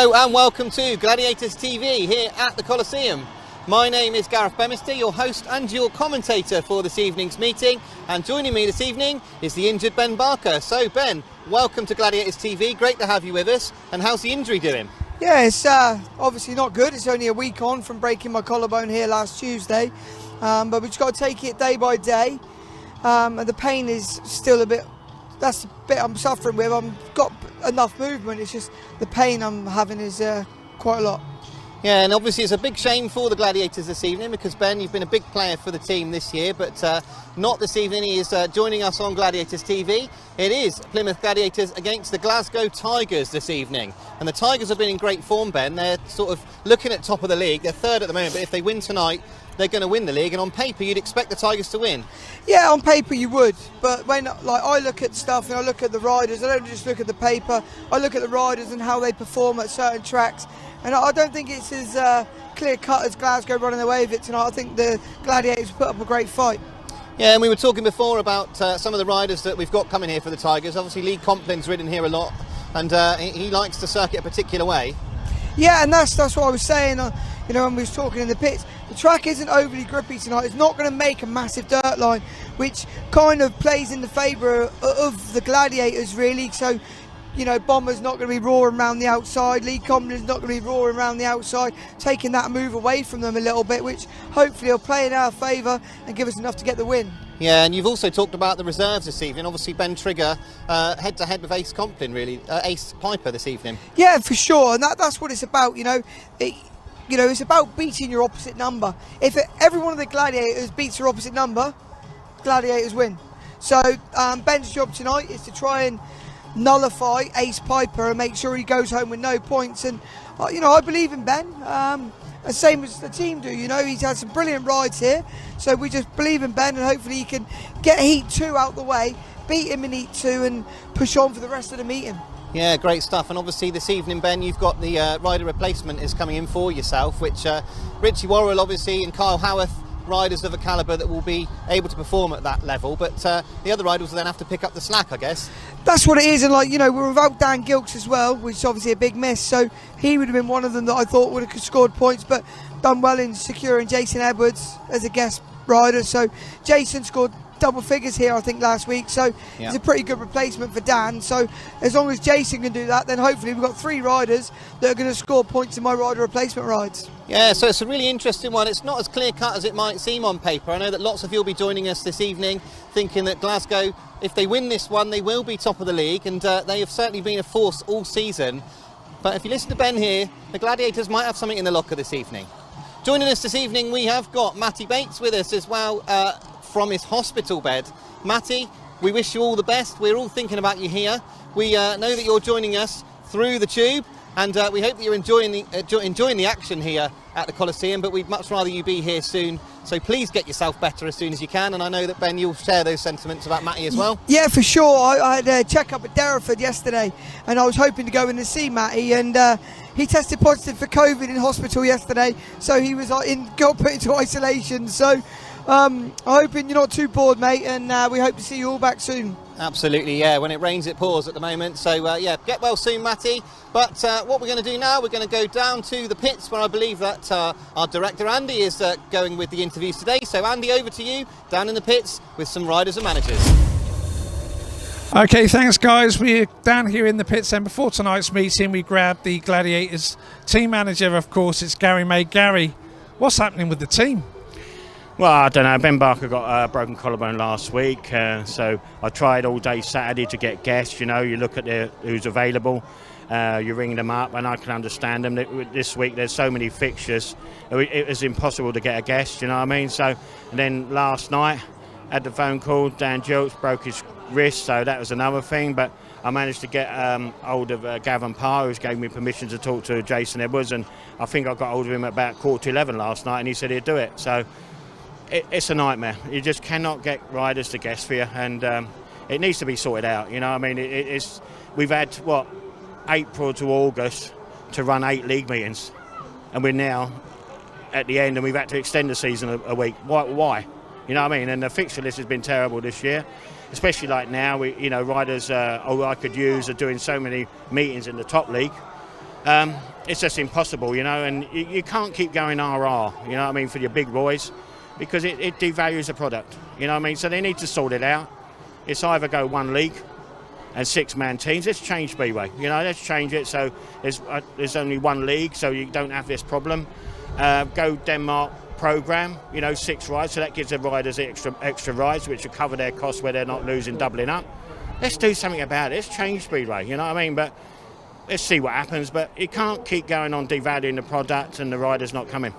Hello and welcome to Gladiators TV here at the Coliseum. My name is Gareth Bemister, your host and your commentator for this evening's meeting, and joining me this evening is the injured Ben Barker. So Ben, welcome to Gladiators TV, great to have you with us, and how's the injury doing? Yeah, it's obviously not good. It's only a week on from breaking my collarbone here last Tuesday, but we've just got to take it day by day, and the pain is still a bit, that's the bit I'm suffering with. I've got enough movement, it's just the pain I'm having is quite a lot. Yeah, and obviously it's a big shame for the Gladiators this evening because Ben, you've been a big player for the team this year, but not this evening. He is joining us on Gladiators TV. It is Plymouth Gladiators against the Glasgow Tigers this evening. And the Tigers have been in great form, Ben. They're sort of looking at top of the league. They're third at the moment, but if they win tonight, they're going to win the league, and on paper you'd expect the Tigers to win. Yeah, on paper you would, but when I look at stuff and I look at the riders, I don't just look at the paper, I look at the riders and how they perform at certain tracks, and I don't think it's as clear cut as Glasgow running away with it tonight. I think the Gladiators put up a great fight. Yeah, and we were talking before about some of the riders that we've got coming here for the Tigers. Obviously Lee Complin's ridden here a lot, and he likes to circuit a particular way. Yeah, and that's what I was saying, you know, when we was talking in the pits. The track isn't overly grippy tonight. It's not going to make a massive dirt line, which kind of plays in the favour of the Gladiators, really. So, you know, Bomber's not going to be roaring around the outside. Lee Complin's not going to be roaring around the outside, taking that move away from them a little bit, which hopefully will play in our favour and give us enough to get the win. Yeah, and you've also talked about the reserves this evening. Obviously, Ben Trigger head-to-head with Ace Complin, really, Ace Pijper this evening. Yeah, for sure, and that's what it's about, you know. It's about beating your opposite number. If every one of the Gladiators beats their opposite number, Gladiators win. So Ben's job tonight is to try and nullify Ace Pijper and make sure he goes home with no points. And you know, I believe in Ben, the same as the team do. You know, he's had some brilliant rides here, so we just believe in Ben, and hopefully he can get Heat 2 out the way, beat him in Heat 2, and push on for the rest of the meeting. Yeah, great stuff. And obviously this evening, Ben, you've got the rider replacement is coming in for yourself, which Richie WORRALL, obviously, and Kyle Howarth, riders of a calibre that will be able to perform at that level, but the other riders will then have to pick up the slack, I guess. That's what it is, and like, you know, we're without Dan Gilks as well, which is obviously a big miss, so he would have been one of them that I thought would have scored points, but done well in securing Jason Edwards as a guest rider. So Jason scored double figures here, I think, last week, so yeah, it's a pretty good replacement for Dan. So as long as Jason can do that, then hopefully we've got 3 riders that are going to score points in my rider replacement rides. Yeah, so it's a really interesting one. It's not as clear cut as it might seem on paper. I know that lots of you will be joining us this evening thinking that Glasgow, if they win this one, they will be top of the league, and they have certainly been a force all season. But if you listen to Ben here, the Gladiators might have something in the locker this evening. Joining us this evening, we have got Matty Bates with us as well, from his hospital bed. Matty, we wish you all the best. We're all thinking about you here. We know that you're joining us through the tube, and we hope that you're enjoying the action here at the Coliseum, but we'd much rather you be here soon. So please get yourself better as soon as you can, and I know that, Ben, you'll share those sentiments about Matty as well. Yeah, for sure. I had a check-up at Derriford yesterday, and I was hoping to go in and see Matty, and he tested positive for COVID in hospital yesterday, so he was got put into isolation. So I'm hoping you're not too bored, mate, and we hope to see you all back soon. Absolutely, yeah. When it rains, it pours at the moment. So, yeah, get well soon, Matty. But what we're going to do now, we're going to go down to the pits where I believe that our director, Andy, is going with the interviews today. So, Andy, over to you, down in the pits with some riders and managers. Okay, thanks, guys. We're down here in the pits, and before tonight's meeting, we grabbed the Gladiators team manager, of course. It's Garry May. Garry, what's happening with the team? Well, I don't know. Ben Barker got a broken collarbone last week, so I tried all day Saturday to get guests. You know, you look at who's available, you ring them up, and I can understand them. This week there's so many fixtures, it was impossible to get a guest. You know what I mean? So, and then last night, had the phone call. Dan Gilks broke his wrist, so that was another thing. But I managed to get hold of Gavin Parr, who gave me permission to talk to Jason Edwards, and I think I got hold of him at about 11:15 last night, and he said he'd do it. So it's a nightmare. You just cannot get riders to guest for you, and it needs to be sorted out. You know, I mean, we've had what, April to August to run 8 league meetings, and we're now at the end, and we've had to extend the season a week. Why? You know what I mean? And the fixture list has been terrible this year, especially like now. Riders I could use are doing so many meetings in the top league. it's just impossible, you know, and you can't keep going RR, you know what I mean, for your big boys, because it devalues the product, you know what I mean. So they need to sort it out. It's either go one league and 6-man teams. Let's change Speedway, you know, let's change it so there's only one league, so you don't have this problem. Go Denmark program, you know, 6 rides, so that gives the riders extra rides, which will cover their costs where they're not losing, doubling up. Let's do something about it. Let's change Speedway, you know what I mean. But let's see what happens. But you can't keep going on devaluing the product and the riders not coming.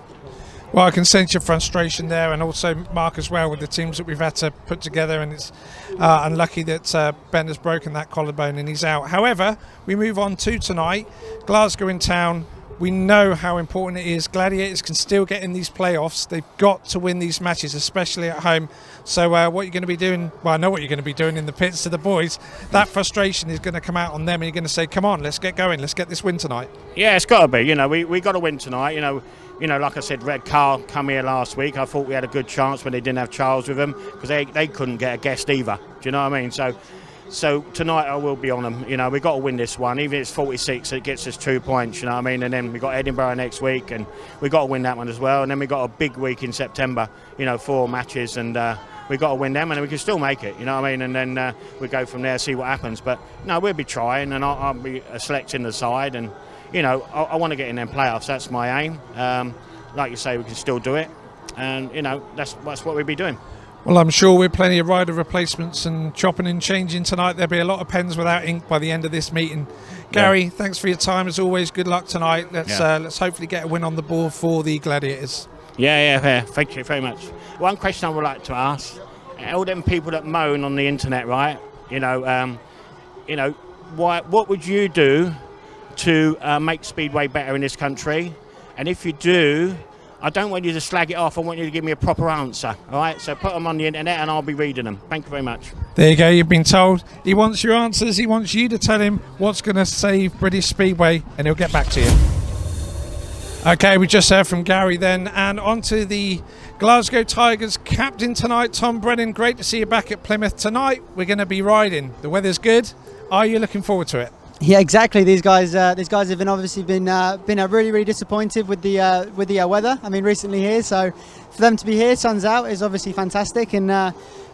Well, I can sense your frustration there, and also Mark as well, with the teams that we've had to put together, and it's unlucky that Ben has broken that collarbone and he's out. However, we move on to tonight. Glasgow in town. We know how important it is. Gladiators can still get in these playoffs. They've got to win these matches, especially at home. So what you're going to be doing, well, I know what you're going to be doing in the pits to the boys. That frustration is going to come out on them, and you're going to say, come on, let's get going. Let's get this win tonight. Yeah, it's got to be. You know, we got to win tonight. You know, like I said, Red Car come here last week. I thought we had a good chance when they didn't have Charles with them, because they couldn't get a guest either. Do you know what I mean? So tonight I will be on them. You know, we've got to win this one. Even if it's 46, it gets us 2 points, you know what I mean? And then we've got Edinburgh next week, and we've got to win that one as well. And then we've got a big week in September, you know, 4 matches, and we've got to win them, and we can still make it, you know what I mean? And then we go from there, see what happens. But, no, we'll be trying, and I'll be selecting the side. And, you know, I want to get in them playoffs. That's my aim. Like you say, we can still do it. And, you know, that's what we'll be doing. Well, I'm sure with plenty of rider replacements and chopping and changing tonight, there'll be a lot of pens without ink by the end of this meeting. Gary, thanks for your time as always. Good luck tonight. Let's hopefully get a win on the board for the Gladiators. Yeah. Thank you very much. One question I would like to ask: all them people that moan on the internet, right? What would you do to make Speedway better in this country? And if you do, I don't want you to slag it off. I want you to give me a proper answer. All right? So put them on the internet and I'll be reading them. Thank you very much. There you go. You've been told. He wants your answers. He wants you to tell him what's going to save British Speedway, and he'll get back to you. Okay, we just heard from Gary then, and on to the Glasgow Tigers captain tonight, Tom Brennan. Great to see you back at Plymouth tonight. We're going to be riding. The weather's good. Are you looking forward to it? Yeah, exactly. These guys have been obviously been really disappointed with the weather. I mean, recently here, so for them to be here, sun's out, is obviously fantastic, and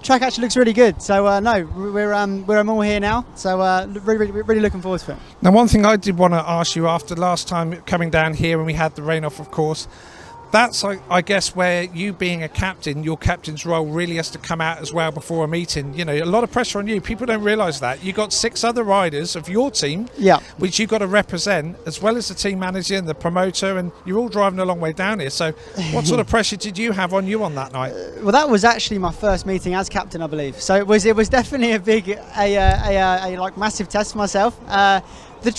track actually looks really good. So no, we're all here now. So really looking forward to it. Now, one thing I did want to ask you after last time coming down here when we had the rain off, of course. That's, I guess, where you being a captain, your captain's role really has to come out as well before a meeting. You know, a lot of pressure on you. People don't realise that. You've got 6 other riders of your team, which you've got to represent, as well as the team manager and the promoter, and you're all driving a long way down here. So what sort of pressure did you have on you on that night? Well, that was actually my first meeting as captain, I believe. So it was definitely a big, like massive test for myself. The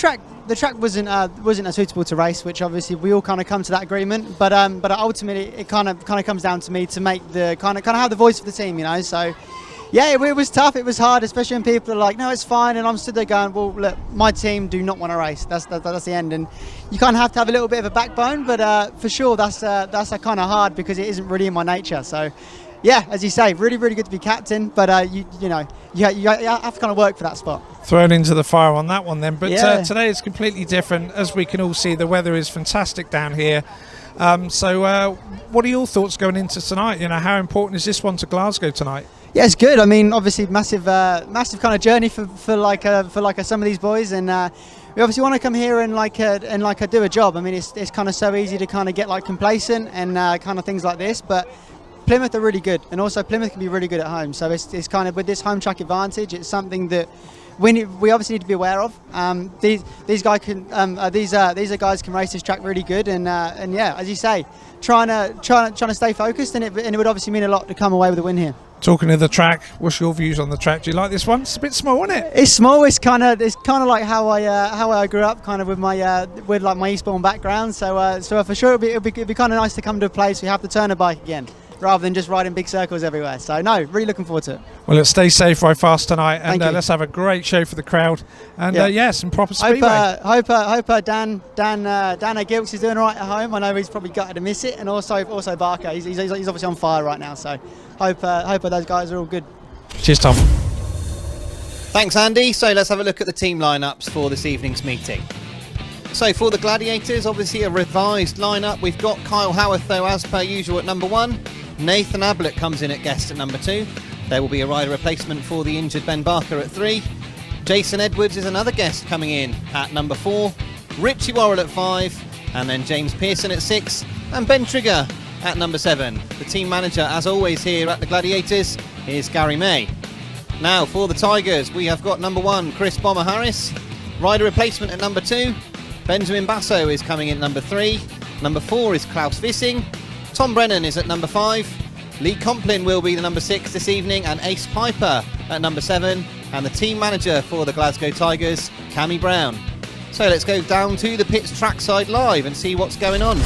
track wasn't suitable to race, which obviously we all kind of come to that agreement. But ultimately, it kind of comes down to me to make the kind of have the voice of the team, you know. So yeah, it was tough. It was hard, especially when people are like, "No, it's fine," and I'm stood there going, "Well, look, my team do not want to race. That's the end." And you kind of have to have a little bit of a backbone, but for sure, that's kind of hard because it isn't really in my nature. So. Yeah, as you say, really good to be captain, but you have to kind of work for that spot. Thrown into the fire on that one then, but today is completely different. As we can all see, the weather is fantastic down here. So what are your thoughts going into tonight? You know, how important is this one to Glasgow tonight? Yeah, it's good. I mean, obviously massive kind of journey for some of these boys, and we obviously want to come here and do a job. I mean, it's kind of so easy to kind of get like complacent and kind of things like this, but Plymouth are really good, and also Plymouth can be really good at home. So it's kind of with this home track advantage, it's something that we obviously need to be aware of. These guys are guys can race this track really good, and yeah, as you say, trying to stay focused, and it would obviously mean a lot to come away with a win here. Talking of the track, what's your views on the track? Do you like this one? It's a bit small, isn't it? It's small. It's kind of like how I grew up, kind of with my Eastbourne background. So for sure it'd be kind of nice to come to a place we have to turn a bike again, rather than just riding big circles everywhere. So no, really looking forward to it. Well, let's stay safe, ride fast tonight, and let's have a great show for the crowd. And some proper speedway. Hope Dan at Gilks is doing all right at home. I know he's probably gutted to miss it, and also Barker. He's obviously on fire right now. So hope those guys are all good. Cheers, Tom. Thanks, Andy. So let's have a look at the team lineups for this evening's meeting. So for the Gladiators, obviously a revised lineup. We've got Kyle Howarth though, as per usual, at number 1. Nathan Ablitt comes in at guest at number 2. There will be a rider replacement for the injured Ben Barker at 3. Jason Edwards is another guest coming in at number 4. Richie WORRALL at 5. And then James Pearson at 6. And Ben Trigger at number 7. The team manager, as always here at the Gladiators, is Garry May. Now for the Tigers, we have got number 1, Chris Bomber Harris. Rider replacement at number 2. Benjamin Basso is coming in at number 3. Number 4 is Claus VISSING. Tom Brennan is at number 5. Lee Complin will be the number 6 this evening, and Ace Pijper at number 7. And the team manager for the Glasgow Tigers, Cami BROWN. So let's go down to the pits trackside live and see what's going on.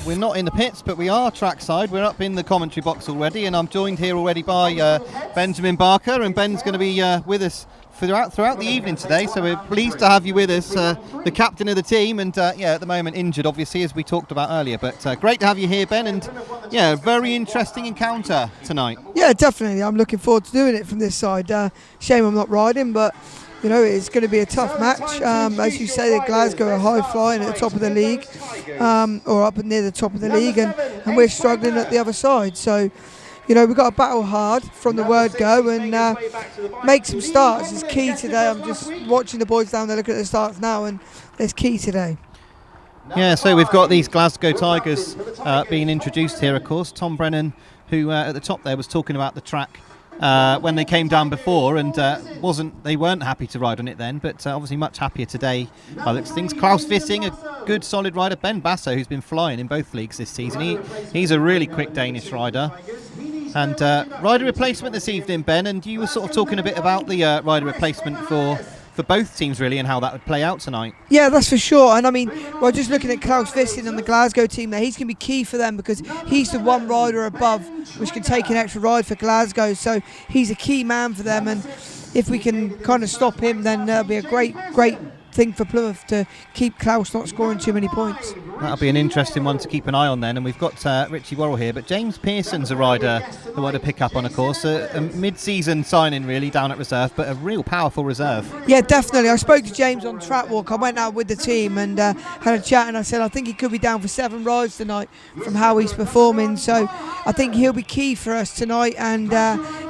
We're not in the pits, but we are trackside. We're up in the commentary box already, and I'm joined here already by Benjamin Barker, and Ben's going to be with us throughout the evening today, so we're pleased to have you with us, the captain of the team, and at the moment injured obviously, as we talked about earlier, but great to have you here, Ben, and very interesting encounter tonight. Yeah, definitely. I'm looking forward to doing it from this side. Shame I'm not riding, but you know, it's going to be a tough match. As you say, the Glasgow are high flying at the top of the league, or up near the top of the league, and we're struggling at the other side. So, you know, we've got to battle hard from the word go and make some starts. It's key today. I'm just watching the boys down there looking at the starts now, and it's key today. Yeah, so we've got these Glasgow Tigers being introduced here, of course. Tom Brennan, who at the top there was talking about the track when they came down before, and they weren't happy to ride on it then, but obviously much happier today by the looks of things. Claus VISSING, a good solid rider. Ben Basso, who's been flying in both leagues this season. He's a really quick Danish rider. And rider replacement this evening, Ben, and you were sort of talking a bit about the rider replacement for both teams really, and how that would play out tonight. Yeah, that's for sure. And I mean, we're just looking at Claus VISSING on the Glasgow team there. He's going to be key for them because he's the one rider above which can take an extra ride for Glasgow. So he's a key man for them, and if we can kind of stop him, then that'll be a great thing for Plymouth to keep Claus not scoring too many points. That'll be an interesting one to keep an eye on then. And we've got Richie WORRALL here, but James Pearson's a rider who I want to pick up on, of course. A mid-season signing really down at reserve, but a real powerful reserve. Yeah, definitely. I spoke to James on track walk. I went out with the team and had a chat, and I said I think he could be down for 7 rides tonight from how he's performing. So I think he'll be key for us tonight, and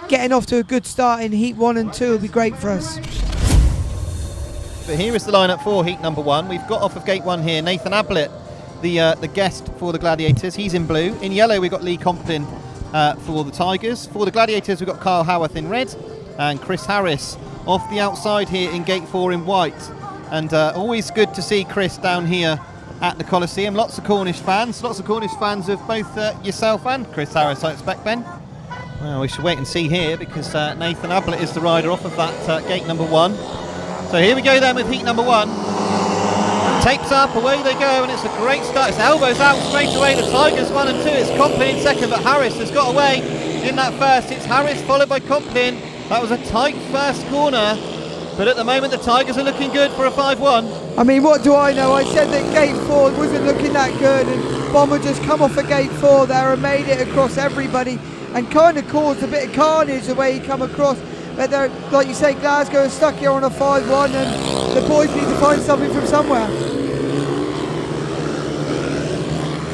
getting off to a good start in Heat 1 and 2 will be great for us. But here is the lineup for Heat number 1. We've got off of gate 1 here Nathan Ablitt, the guest for the Gladiators. He's in blue. In yellow we've got Lee Complin for the Tigers. For the Gladiators we've got Kyle Howarth in red, and Chris Harris off the outside here in gate 4 in white. And always good to see Chris down here at the Coliseum. Lots of Cornish fans of both yourself and Chris Harris, I expect, Ben. Well, we should wait and see here, because Nathan Ablitt is the rider off of that gate number 1. So here we go then with heat number 1. Tapes up, away they go, and it's a great start. It's elbows out straight away. The Tigers 1 and 2. It's Complin in second, but Harris has got away in that first. It's Harris followed by Complin. That was a tight first corner, but at the moment the Tigers are looking good for a 5-1. I mean, what do I know? I said that gate 4 wasn't looking that good, and Bomber just come off of gate 4 there and made it across everybody and kind of caused a bit of carnage the way he come across. But they're, like you say, Glasgow is stuck here on a 5-1, and the boys need to find something from somewhere.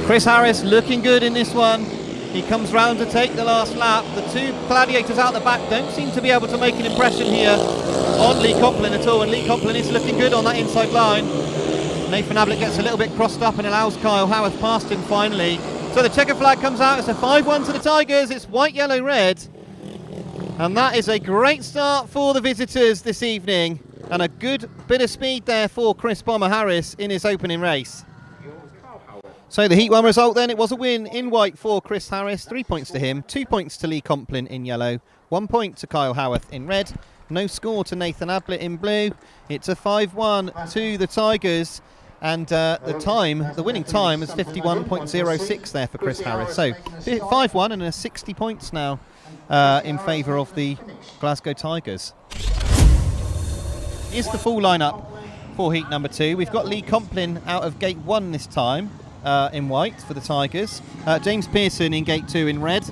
Chris Harris looking good in this one. He comes round to take the last lap. The 2 Gladiators out the back don't seem to be able to make an impression here on Lee Complin at all, and Lee Complin is looking good on that inside line. Nathan Ablitt gets a little bit crossed up and allows Kyle Howarth past him finally. So the checker flag comes out. It's a 5-1 to the Tigers. It's white, yellow, red. And that is a great start for the visitors this evening, and a good bit of speed there for Chris Bomber Harris in his opening race. So the Heat 1 result then, it was a win in white for Chris Harris. 3 points to him, 2 points to Lee Complin in yellow, 1 point to Kyle Howarth in red, no score to Nathan Ablitt in blue. It's a 5-1 to the Tigers, and the winning time is 51.06 there for Chris Harris. So 5-1 and 60 points now in favour of the Glasgow Tigers. Here's the full lineup for heat number 2. We've got Lee Complin out of gate 1 this time in white for the Tigers. James Pearson in gate 2 in red.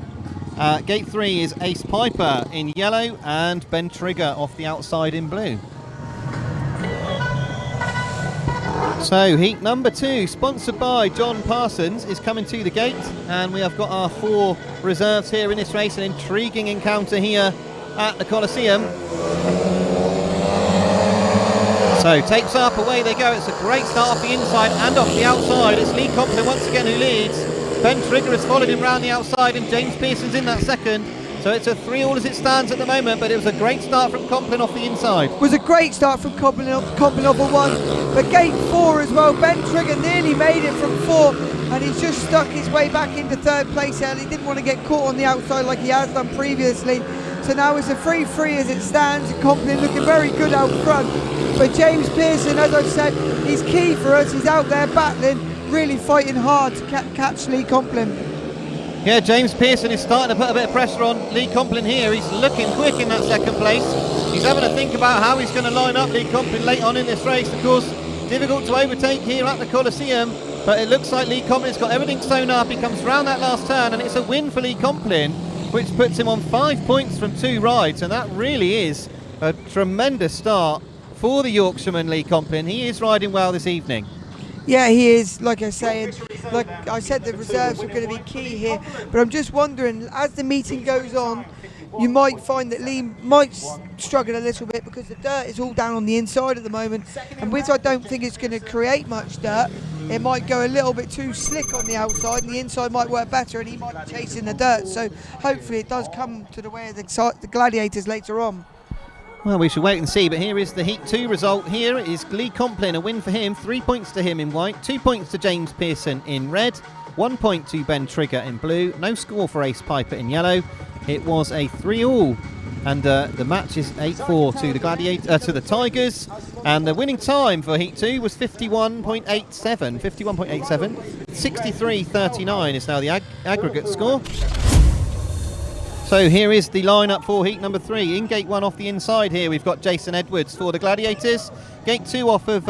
Gate 3 is Ace Pijper in yellow, and Ben Trigger off the outside in blue. So heat number 2, sponsored by John Parsons, is coming to the gate, and we have got our 4 reserves here in this race. An intriguing encounter here at the Coliseum. So tapes up, away they go. It's a great start off the inside and off the outside. It's Lee Complin once again who leads. Ben Trigger has followed him round the outside, and James Pearson's in that second. So it's a 3-all as it stands at the moment, but it was a great start from Complin off the inside. It was a great start from Complin off a 1. But gate 4 as well, Ben Trigger nearly made it from 4, and he's just stuck his way back into 3rd place there. He didn't want to get caught on the outside like he has done previously. So now it's a 3-3 as it stands, and Complin looking very good out front. But James Pearson, as I've said, he's key for us. He's out there battling, really fighting hard to catch Lee Complin. Yeah, James Pearson is starting to put a bit of pressure on Lee Complin here. He's looking quick in that 2nd place. He's having to think about how he's going to line up Lee Complin late on in this race. Of course, difficult to overtake here at the Coliseum, but it looks like Lee Complin's got everything sewn up. He comes round that last turn, and it's a win for Lee Complin, which puts him on 5 points from 2 rides, and that really is a tremendous start for the Yorkshireman Lee Complin. He is riding well this evening. Yeah, he is. Like I said, the reserves are going to be key here. But I'm just wondering, as the meeting goes on, you might find that Lee might struggle a little bit because the dirt is all down on the inside at the moment. And which I don't think it's going to create much dirt. It might go a little bit too slick on the outside, and the inside might work better, and he might be chasing the dirt. So hopefully it does come to the way of the Gladiators later on. Well, we shall wait and see, but here is the Heat 2 result. Here is Lee Complin, a win for him, 3 points to him in white, 2 points to James Pearson in red, 1 point to Ben Trigger in blue, no score for Ace Pijper in yellow. It was a 3-all, and the match is 8-4 to the Tigers, and the winning time for Heat 2 was 51.87, 63.39 is now the aggregate score. So here is the lineup for heat number 3. In gate 1 off the inside here, we've got Jason Edwards for the Gladiators. Gate 2 off of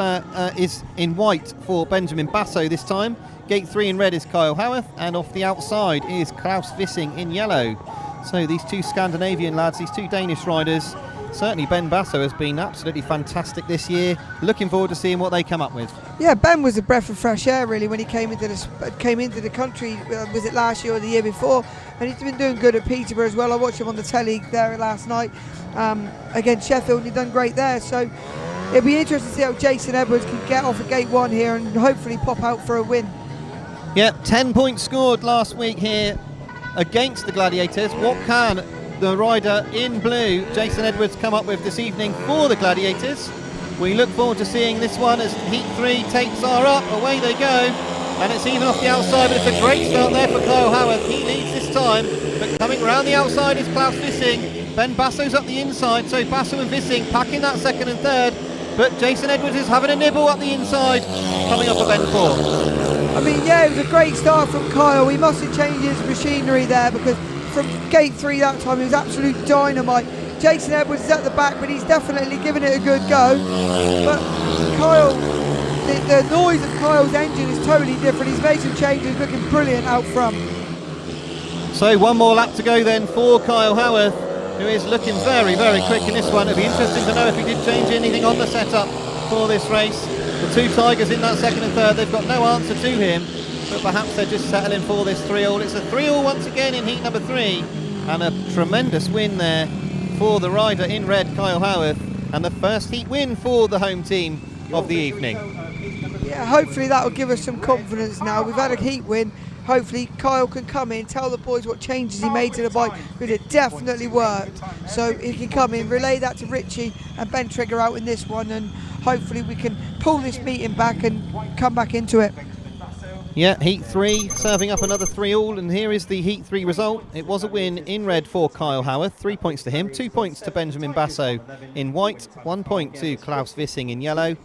is in white for Benjamin Basso this time. Gate 3 in red is Kyle Howarth, and off the outside is Claus VISSING in yellow. So these 2 Scandinavian lads, these 2 Danish riders, certainly Ben Basso has been absolutely fantastic this year. Looking forward to seeing what they come up with. Yeah, Ben was a breath of fresh air really when he came into the country. Was it last year or the year before? And he's been doing good at Peterborough as well. I watched him on the telly there last night against Sheffield, and he's done great there. So it'll be interesting to see how Jason Edwards can get off at gate 1 here and hopefully pop out for a win. Yeah, 10 points scored last week here against the Gladiators. What can the rider in blue, Jason Edwards, come up with this evening for the Gladiators? We look forward to seeing this one as heat 3 tapes are up, away they go, and it's even off the outside, but it's a great start there for Kyle Howarth. He leads this time, but coming round the outside is Claus VISSING. Ben Basso's up the inside, so Basso and VISSING packing that 2nd and 3rd, but Jason Edwards is having a nibble up the inside, coming up a bend 4. I mean, yeah, it was a great start from Kyle. He must have changed his machinery there, because from gate 3 that time, it was absolute dynamite. Jason Edwards is at the back, but he's definitely giving it a good go. But Kyle, the noise of Kyle's engine is totally different. He's made some changes, looking brilliant out front. So 1 more lap to go then for Kyle Howarth, who is looking very, very quick in this one. It'll be interesting to know if he did change anything on the setup for this race. The 2 Tigers in that 2nd and 3rd, they've got no answer to him, but perhaps they're just settling for this 3-all. It's a 3-all once again in heat number 3, and a tremendous win there for the rider in red, Kyle Howarth, and the first heat win for the home team of the evening. Yeah, hopefully that will give us some confidence now. We've had a heat win. Hopefully Kyle can come in, tell the boys what changes he made to the bike, but it definitely worked. So he can come in, relay that to Richie and Ben Trigger out in this one, and hopefully we can pull this meeting back and come back into it. Yeah, heat 3 serving up another 3-all, and here is the heat 3 result. It was a win in red for Kyle Howarth, 3 points to him, 2 points to Benjamin Basso in white, 1 point to Claus VISSING in yellow,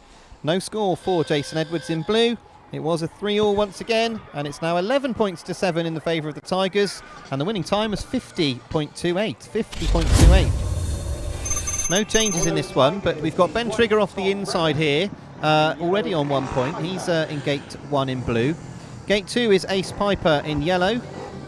no score for Jason Edwards in blue. It was a 3-all once again, and it's now 11 points to 7 in the favour of the Tigers, and the winning time was 50.28. No changes in this one, but we've got Ben Trigger off the inside here, already on 1 point. He's in gate 1 in blue. Gate 2 is Ace Pijper in yellow,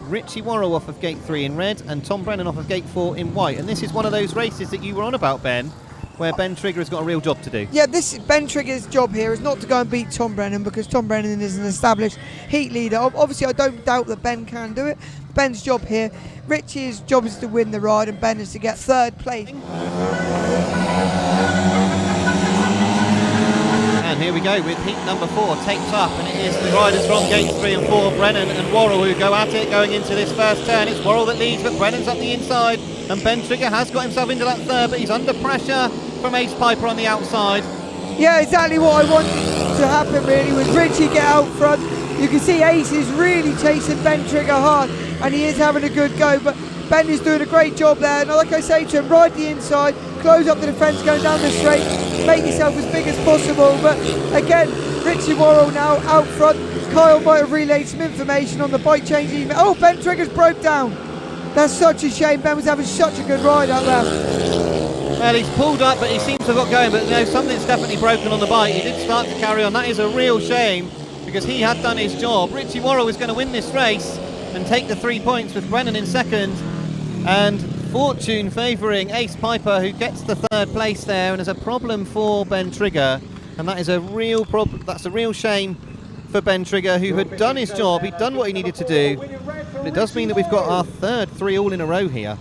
Richie WORRALL off of gate 3 in red, and Tom Brennan off of gate 4 in white. And this is one of those races that you were on about, Ben, where Ben Trigger has got a real job to do. Yeah, Ben Trigger's job here is not to go and beat Tom Brennan, because Tom Brennan is an established heat leader. Obviously, I don't doubt that Ben can do it. Ben's job here, Richie's job is to win the ride, and Ben is to get 3rd place. And here we go with heat number 4 taped up, and it is the riders from gate 3 and 4, Brennan and Worrall, who go at it going into this first turn. It's Worrall that leads, but Brennan's up the inside, and Ben Trigger has got himself into that 3rd, but he's under pressure from Ace Pijper on the outside. Yeah, exactly what I wanted to happen really, was Richie get out front. You can see Ace is really chasing Ben Trigger hard, and he is having a good go, but Ben is doing a great job there. And like I say to him, ride the inside, close up the defence going down the straight, make yourself as big as possible. But again, Richie WORRALL now out front. Kyle might have relayed some information on the bike change. Oh, Ben Trigger's broke down. That's such a shame. Ben was having such a good ride out there. Well, he's pulled up, but he seems to have got going, but no, something's definitely broken on the bike. He did start to carry on. That is a real shame, because he had done his job. Richie WORRALL is going to win this race and take the 3 points, with Brennan in 2nd, and fortune favouring Ace Pijper, who gets the 3rd place there, and is a problem for Ben Trigger, and that is a real problem. That's a real shame for Ben Trigger, who had done his job. He'd done what he needed to do, but it does mean that we've got our 3rd 3 all in a row here.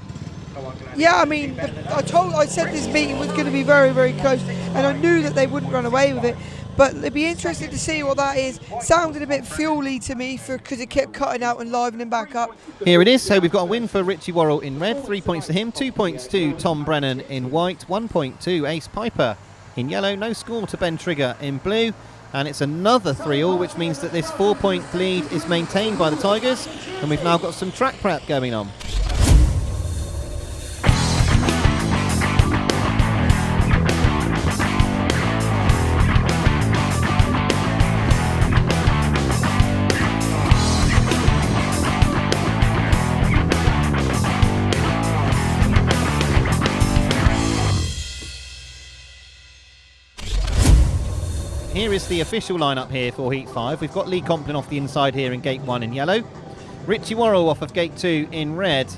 Yeah, I mean, I said this meeting was going to be very, very close, and I knew that they wouldn't run away with it. But it'd be interesting to see what that is. Sounded a bit fuel-y to me, because it kept cutting out and livening back up. Here it is. So we've got a win for Richie WORRALL in red, 3 points to him, 2 points to Tom Brennan in white, 1 point to Ace Pijper in yellow, no score to Ben Trigger in blue, and it's another 3-all, which means that this 4-point lead is maintained by the Tigers, and we've now got some track prep going on. Here is the official lineup here for Heat 5. We've got Lee Complin off the inside here in Gate 1 in yellow. Richie WORRALL off of Gate 2 in red.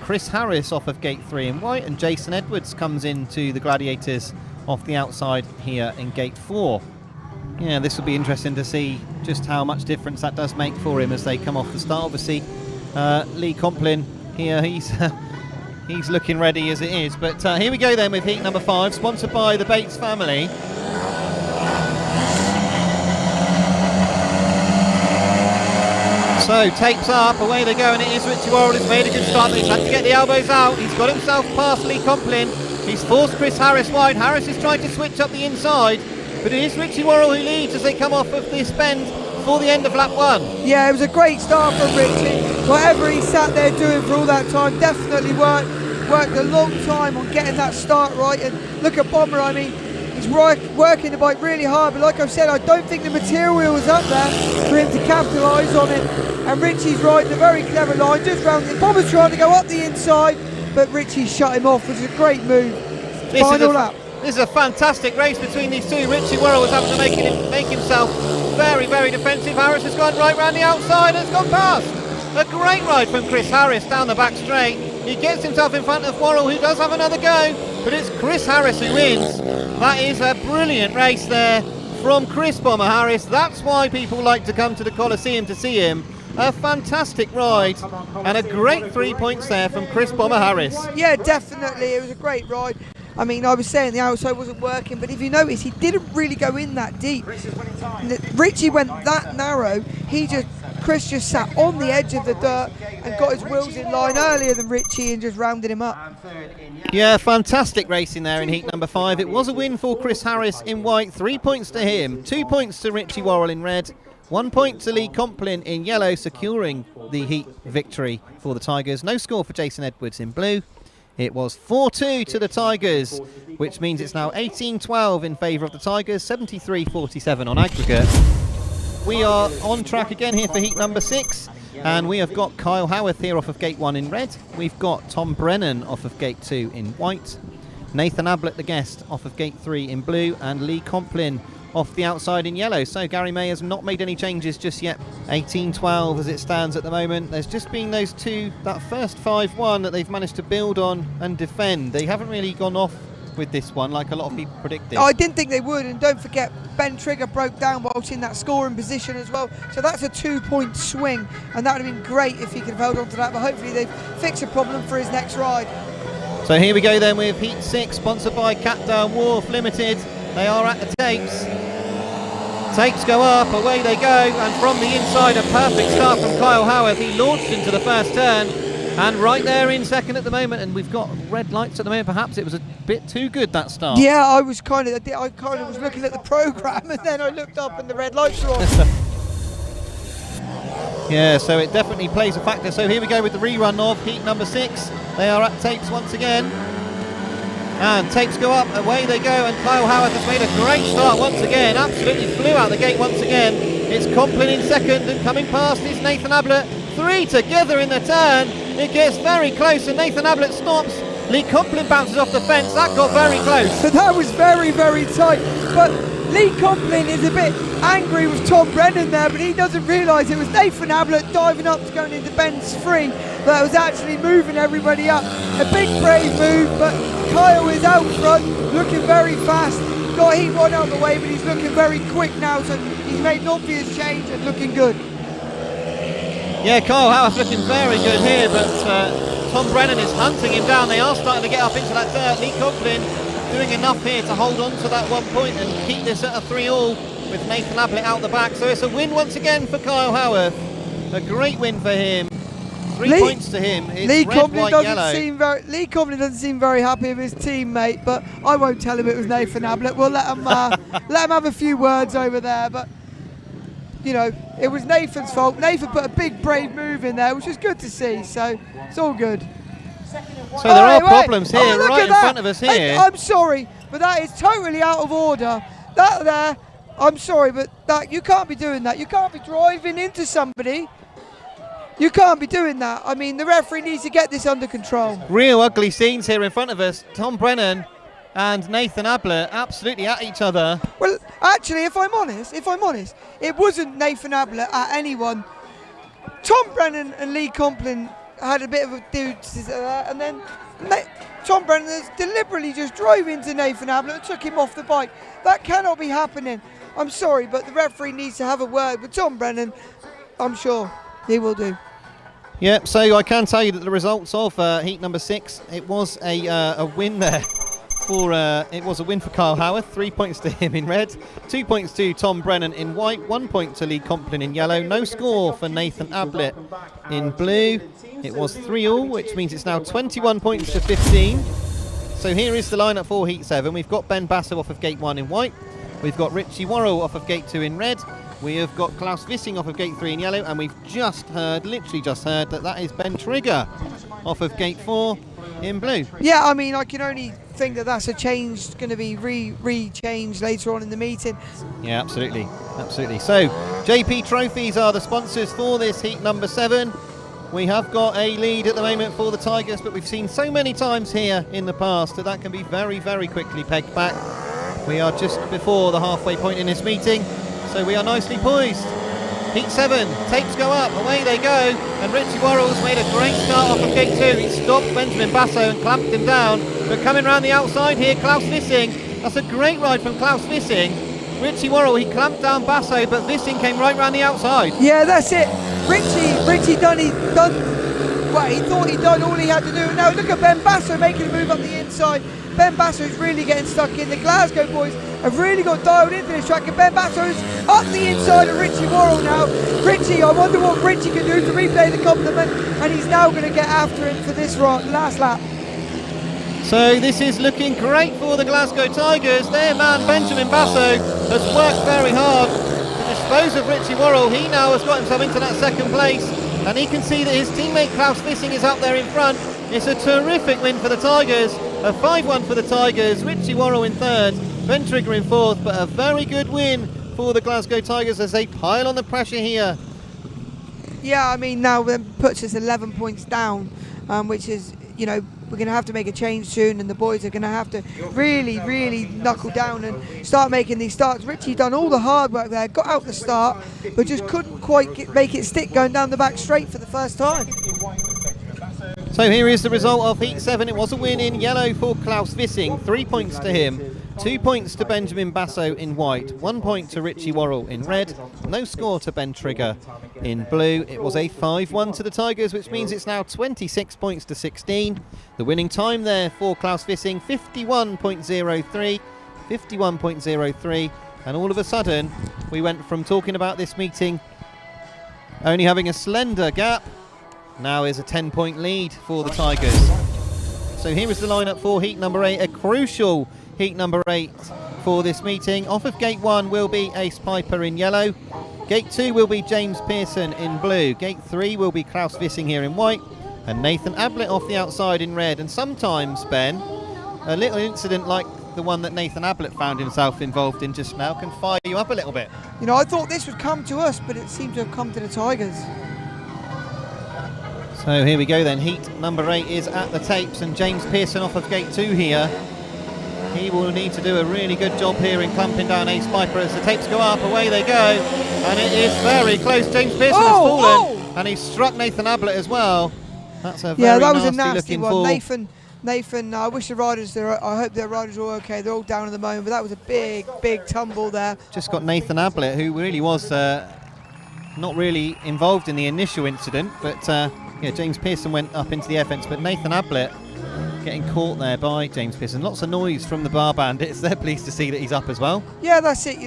Chris Harris off of Gate 3 in white. And Jason Edwards comes into the Gladiators off the outside here in Gate 4. Yeah, this will be interesting to see just how much difference that does make for him as they come off the start. Obviously, Lee Complin here, he's looking ready as it is. But here we go then with Heat number 5, sponsored by the Bates family. So, tapes up, away they go, and it is Richie WORRALL who's made a good start. He's had to get the elbows out. He's got himself past Lee Complin. He's forced Chris Harris wide. Harris is trying to switch up the inside, but it is Richie WORRALL who leads as they come off of this bend for the end of lap 1. Yeah, it was a great start from Richie. Whatever he sat there doing for all that time, definitely worked a long time on getting that start right. And look at Bomber, I mean, he's working the bike really hard, but like I've said, I don't think the material was up there for him to capitalise on it. And Richie's riding a very clever line, just round it. Bomber's trying to go up the inside, but Richie shut him off, which is a great move. Final lap. This is a fantastic race between these two. Richie WORRALL was having to make himself very, very defensive. Harris has gone right round the outside and has gone past. A great ride from Chris Harris down the back straight. He gets himself in front of WORRALL, who does have another go, but it's Chris Harris who wins. That is a brilliant race there from Chris Bomber Harris. That's why people like to come to the Coliseum to see him. A fantastic ride and a great 3 points there from Chris Bomber Harris. Yeah, definitely. It was a great ride. I mean, I was saying the outside wasn't working, but if you notice, he didn't really go in that deep. Richie went that narrow. Chris just sat on the edge of the dirt and got his wheels in line earlier than Richie and just rounded him up. Yeah, fantastic racing there in heat number 5. It was a win for Chris Harris in white, 3 points to him, 2 points to Richie WORRALL in red, 1 point to Lee Complin in yellow, securing the heat victory for the Tigers. No score for Jason Edwards in blue. It was 4-2 to the Tigers, which means it's now 18-12 in favour of the Tigers, 73-47 on aggregate. We are on track again here for heat number 6, and we have got Kyle Howarth here off of gate 1 in red. We've got Tom Brennan off of gate 2 in white, Nathan Ablitt, the guest, off of gate 3 in blue, and Lee Complin off the outside in yellow. So Garry May has not made any changes just yet. 18-12 as it stands at the moment. There's just been those two, that first 5-1 that they've managed to build on and defend. They haven't really gone off with this one, like a lot of people predicted. I didn't think they would, and don't forget Ben Trigger broke down whilst in that scoring position as well, so that's a 2-point swing, and that would have been great if he could have held on to that, but hopefully they've fixed a problem for his next ride. So here we go then with Heat 6, sponsored by Capdown Wharf Limited. They are at the tapes. Tapes go up, away they go, and from the inside a perfect start from Kyle Howarth. He launched into the first turn, and right there in second at the moment, and we've got red lights at the moment. Perhaps it was a bit too good, that start. Yeah, I kind of was looking at the programme, and then I looked up and the red lights were on. Yeah, so it definitely plays a factor. So here we go with the rerun of heat number 6. They are at tapes once again. And tapes go up, away they go, and Kyle Howarth has made a great start once again. Absolutely flew out the gate once again. It's Complin in second, and coming past is Nathan Ablitt. 3 together in the turn. It gets very close, and Nathan Ablitt stops. Lee Complin bounces off the fence. That got very close. So that was very, very tight. But Lee Complin is a bit angry with Tom Brennan there, but he doesn't realise it was Nathan Ablitt diving up to going into Ben's free that was actually moving everybody up. A big brave move, but Kyle is out front, looking very fast. Got heat 1 out of the way, but he's looking very quick now, so he's made an obvious change and looking good. Yeah, Kyle Howarth looking very good here, but Tom Brennan is hunting him down. They are starting to get up into that dirt. Lee Complin doing enough here to hold on to that 1 point and keep this at a 3-all with Nathan Ablitt out the back. So it's a win once again for Kyle Howarth. A great win for him. 3 points to him. It's Lee red, Complin white, yellow. Lee Complin doesn't seem very happy with his teammate, but I won't tell him it was Nathan Ablitt. We'll let him have a few words over there, but you know, it was Nathan's fault. Nathan put a big brave move in there, which was good to see, so it's all good. So there are problems here, right in front of us here. I'm sorry, but that is totally out of order. That there, I'm sorry, but that you can't be doing that. You can't be driving into somebody. You can't be doing that. I mean, the referee needs to get this under control. Real ugly scenes here in front of us. Tom Brennan and Nathan Ablitt absolutely at each other. Well, actually, if I'm honest, it wasn't Nathan Ablitt at anyone. Tom Brennan and Lee Complin had a bit of a dude, and then Tom Brennan has deliberately just drove into Nathan Ablitt and took him off the bike. That cannot be happening. I'm sorry, but the referee needs to have a word with Tom Brennan. I'm sure he will do. Yep, so I can tell you that the results of heat number 6, it was a win there. It was a win for Kyle Howarth, 3 points to him in red, 2 points to Tom Brennan in white, 1 point to Lee Complin in yellow, no score for Nathan Ablitt in blue. It was 3-all, which means it's now 21 points to 15. So here is the lineup for heat 7. We've got Ben Basso off of gate 1 in white, we've got Richie WORRALL off of gate 2 in red, we have got Claus VISSING off of gate 3 in yellow, and we've literally just heard that is Ben Trigger off of gate 4 in blue. Yeah, I mean, I can only think that that's a change, going to be re-changed later on in the meeting. Yeah, absolutely. So, JP Trophies are the sponsors for this heat number 7. We have got a lead at the moment for the Tigers, but we've seen so many times here in the past that can be very, very quickly pegged back. We are just before the halfway point in this meeting, so we are nicely poised. Heat 7, tapes go up, away they go, and Richie WORRALL's made a great start off of gate 2. He stopped Benjamin Basso and clamped him down, but coming round the outside here, Claus VISSING. That's a great ride from Claus VISSING. Richie WORRALL, he clamped down Basso, but VISSING came right round the outside. Yeah, that's it. Richie done well, he thought he'd done all he had to do. Now look at Ben Basso making a move up the inside. Ben Basso is really getting stuck in. The Glasgow boys have really got dialed into this track, and Ben Basso is up the inside of Richie WORRALL now. Richie, I wonder what Richie can do to replay the compliment, and he's now going to get after him for this last lap. So this is looking great for the Glasgow Tigers. Their man Benjamin Basso has worked very hard to dispose of Richie WORRALL. He now has got himself into that second place, and he can see that his teammate Claus VISSING is up there in front. It's a terrific win for the Tigers, a 5-1 for the Tigers, Richie WORRALL in third, Ben Trigger in fourth, but a very good win for the Glasgow Tigers as they pile on the pressure here. Yeah, I mean, now that puts us 11 points down, which is, you know, we're going to have to make a change soon, and the boys are going to have to really, really knuckle down and start making these starts. Richie done all the hard work there, got out the start, but just couldn't quite make it stick going down the back straight for the first time. So here is the result of Heat 7. It was a win in yellow for Claus VISSING, 3 points to him, 2 points to Benjamin Basso in white, 1 point to Richie WORRALL in red, no score to Ben Trigger in blue. It was a 5-1 to the Tigers, which means it's now 26 points to 16. The winning time there for Claus VISSING, 51.03, 51.03, and all of a sudden we went from talking about this meeting only having a slender gap, now is a 10-point lead for the Tigers. So here is the lineup for heat number 8, a crucial heat number 8 for this meeting. Off of gate 1 will be Ace Pijper in yellow. Gate 2 will be James Pearson in blue. Gate 3 will be Claus VISSING here in white. And Nathan Ablitt off the outside in red. And sometimes, Ben, a little incident like the one that Nathan Ablitt found himself involved in just now can fire you up a little bit. You know, I thought this would come to us, but it seemed to have come to the Tigers. So here we go then. Heat number 8 is at the tapes, and James Pearson off of gate 2 here. He will need to do a really good job here in clamping down Ace Pijper as the tapes go up. Away they go, and it is very close. James Pearson has fallen, and he's struck Nathan Ablitt as well. That's a very that was a nasty looking one. fall. Nathan, I wish the riders, I hope their riders are all okay. They're all down at the moment, but that was a big tumble there. Just got Nathan Ablitt, who really was not really involved in the initial incident, but yeah, James Pearson went up into the air fence, but Nathan Ablitt getting caught there by James Pearson. Lots of noise from the bar bandits. They're pleased to see that he's up as well. Yeah, that's it.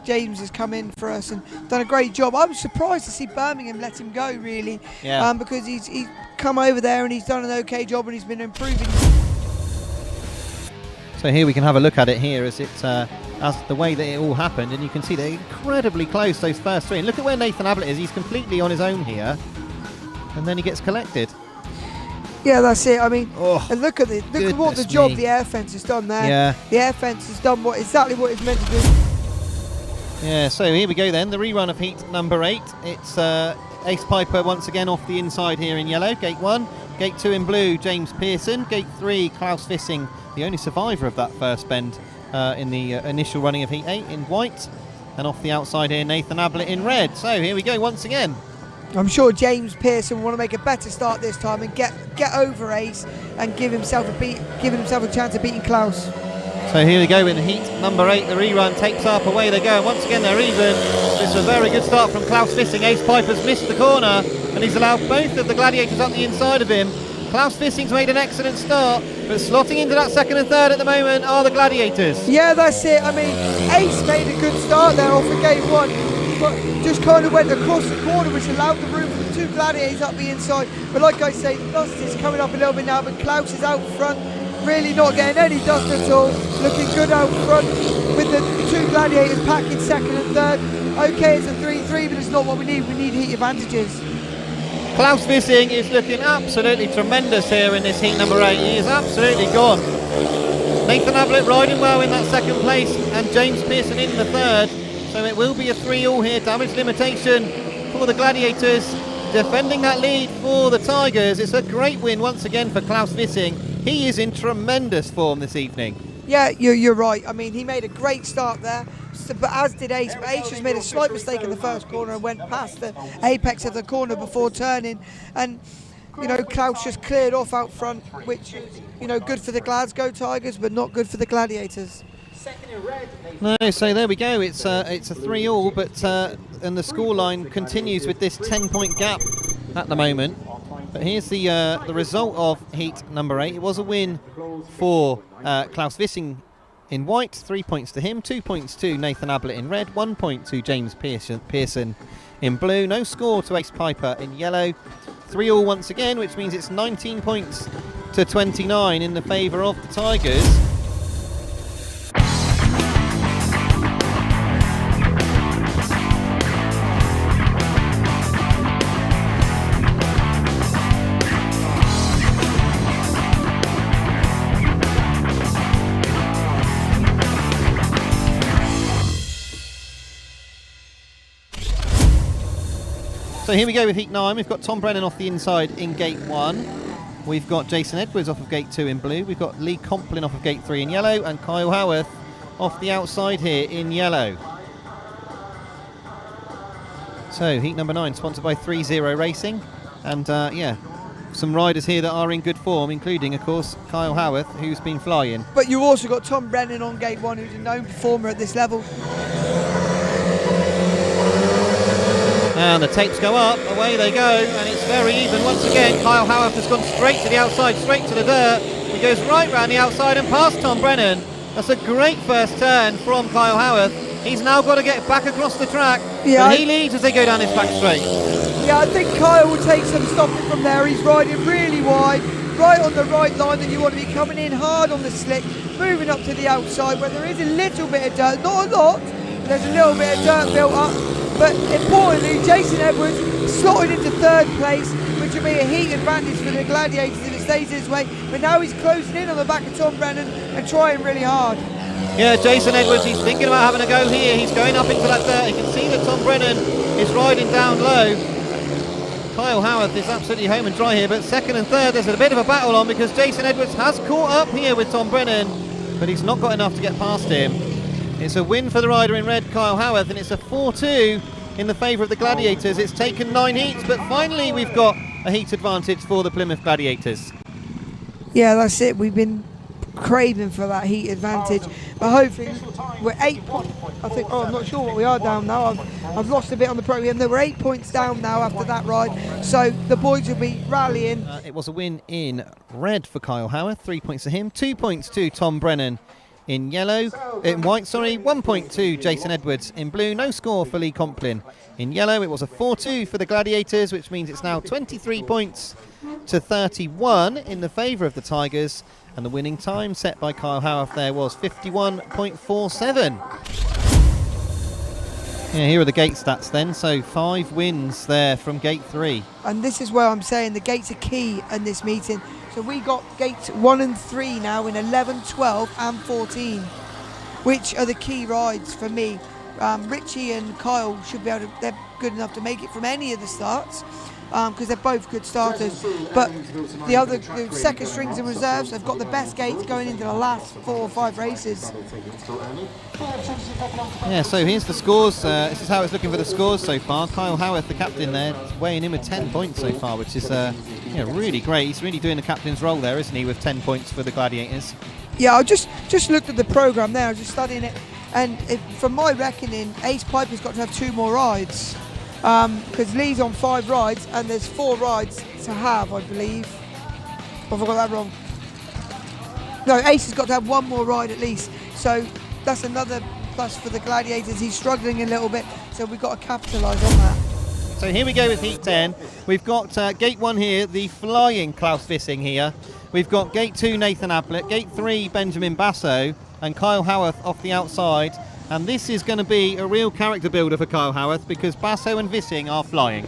James has come in for us and done a great job. I was surprised to see Birmingham let him go, really, because he's come over there and he's done an okay job and he's been improving. So here we can have a look at it here as the way that it all happened, and you can see they're incredibly close, those first three. And look at where Nathan Ablitt is. He's completely on his own here, and then he gets collected. Yeah, that's it. I mean, and look at what the job the air fence has done there. Yeah. The air fence has done exactly what it's meant to do. Yeah, so here we go then, the rerun of heat number 8. It's Ace Pijper once again off the inside here in yellow, gate 1. Gate 2 in blue, James Pearson. Gate 3, Claus VISSING, the only survivor of that first bend in the initial running of heat 8 in white. And off the outside here, Nathan Ablitt in red. So here we go once again. I'm sure James Pearson will want to make a better start this time and get over Ace and give himself a chance of beating Claus. So here we go in heat number 8, the rerun takes up, away they go, and once again they're even. This is a very good start from Claus VISSING. Ace Pijper's missed the corner, and he's allowed both of the Gladiators up the inside of him. Claus VISSING's made an excellent start, but slotting into that second and third at the moment are the Gladiators. Yeah, that's it. I mean, Ace made a good start there off of gate 1, but just kind of went across the corner, which allowed the room for the two Gladiators up the inside. But like I say, the dust is coming up a little bit now, but Claus is out front, really not getting any dust at all, looking good out front with the two Gladiators packing second and third. Okay, it's a 3-3, but it's not what we need. We need heat advantages. Claus VISSING is looking absolutely tremendous here in this heat number 8. He is absolutely gone. Nathan Ablitt riding well in that second place, and James Pearson in the third. So it will be a 3-all here, damage limitation for the Gladiators, defending that lead for the Tigers. It's a great win once again for Claus VISSING. He is in tremendous form this evening. Yeah, you're right. I mean, he made a great start there, but as did Ace. But Ace just made a slight mistake in the first corner and went past the apex of the corner before turning. And, Claus just cleared off out front, which is, good for the Glasgow Tigers, but not good for the Gladiators. No, so there we go. It's a 3-all, but and the scoreline continues with this 10-point gap at the moment. But here's the result of heat number 8. It was a win for Claus VISSING in white, 3 points to him, 2 points to Nathan Ablitt in red, 1 point to James Pearson in blue, no score to Ace Pijper in yellow. 3-all once again, which means it's 19 points to 29 in the favour of the Tigers. So here we go with heat 9. We've got Tom Brennan off the inside in gate 1. We've got Jason Edwards off of gate 2 in blue. We've got Lee Complin off of gate 3 in yellow, and Kyle Howarth off the outside here in yellow. So heat number 9, sponsored by 3-0 Racing. And some riders here that are in good form, including, of course, Kyle Howarth, who's been flying. But you've also got Tom Brennan on gate 1, who's a known performer at this level. And the tapes go up, away they go, and it's very even once again. Kyle Howarth has gone straight to the outside, straight to the dirt. He goes right round the outside and past Tom Brennan. That's a great first turn from Kyle Howarth. He's now got to get back across the track. Yeah, and he leads as they go down this back straight. Yeah, I think Kyle will take some stopping from there. He's riding really wide, right on the right line, and you want to be coming in hard on the slick, moving up to the outside where there is a little bit of dirt, not a lot, there's a little bit of dirt built up. But importantly, Jason Edwards slotted into 3rd place, which will be a heat advantage for the Gladiators if it stays this way. But now he's closing in on the back of Tom Brennan and trying really hard. Yeah, Jason Edwards, he's thinking about having a go here. He's going up into that dirt. You can see that Tom Brennan is riding down low. Kyle Howarth is absolutely home and dry here, but 2nd and 3rd, there's a bit of a battle on because Jason Edwards has caught up here with Tom Brennan, but he's not got enough to get past him. It's a win for the rider in red, Kyle Howarth, and it's a 4-2 in the favour of the Gladiators. It's taken 9 heats, but finally we've got a heat advantage for the Plymouth Gladiators. Yeah, that's it. We've been craving for that heat advantage, but hopefully we're 8 points. I think. Oh, I'm not sure what we are down now. I've lost a bit on the programme. There were 8 points down now after that ride, so the boys will be rallying. It was a win in red for Kyle Howarth. 3 points to him. 2 points to Tom Brennan in yellow, in white, sorry. 1 point to Jason Edwards in blue. No score for Lee Complin. In yellow, it was a 4-2 for the Gladiators, which means it's now 23 points to 31 in the favour of the Tigers. And the winning time set by Kyle Howarth there was 51.47. Yeah, here are the gate stats then. So 5 wins there from gate 3. And this is where I'm saying the gates are key in this meeting. So we got gates 1 and 3 now in 11, 12 and 14, which are the key rides for me. Richie and Kyle should be able to, they're good enough to make it from any of the starts because they're both good starters. But the second strings and reserves have got the best gates going into the last 4 or 5 races. Yeah, so here's the scores. This is how it's looking for the scores so far. Kyle Howarth, the captain there, weighing in with 10 points so far, which is really great. He's really doing the captain's role there, isn't he, with 10 points for the Gladiators? Yeah, I just looked at the programme there. I was just studying it, and from my reckoning, Ace Pijper's got to have 2 more rides because Lee's on 5 rides, and there's 4 rides to have, I believe. Have I got that wrong? No, Ace has got to have 1 more ride at least. So that's another plus for the Gladiators. He's struggling a little bit, so we've got to capitalise on that. So here we go with Heat 10. We've got Gate 1 here, the flying Claus VISSING here. We've got Gate 2, Nathan Ablitt. Gate 3, Benjamin Basso. And Kyle Howarth off the outside. And this is going to be a real character builder for Kyle Howarth because Basso and VISSING are flying.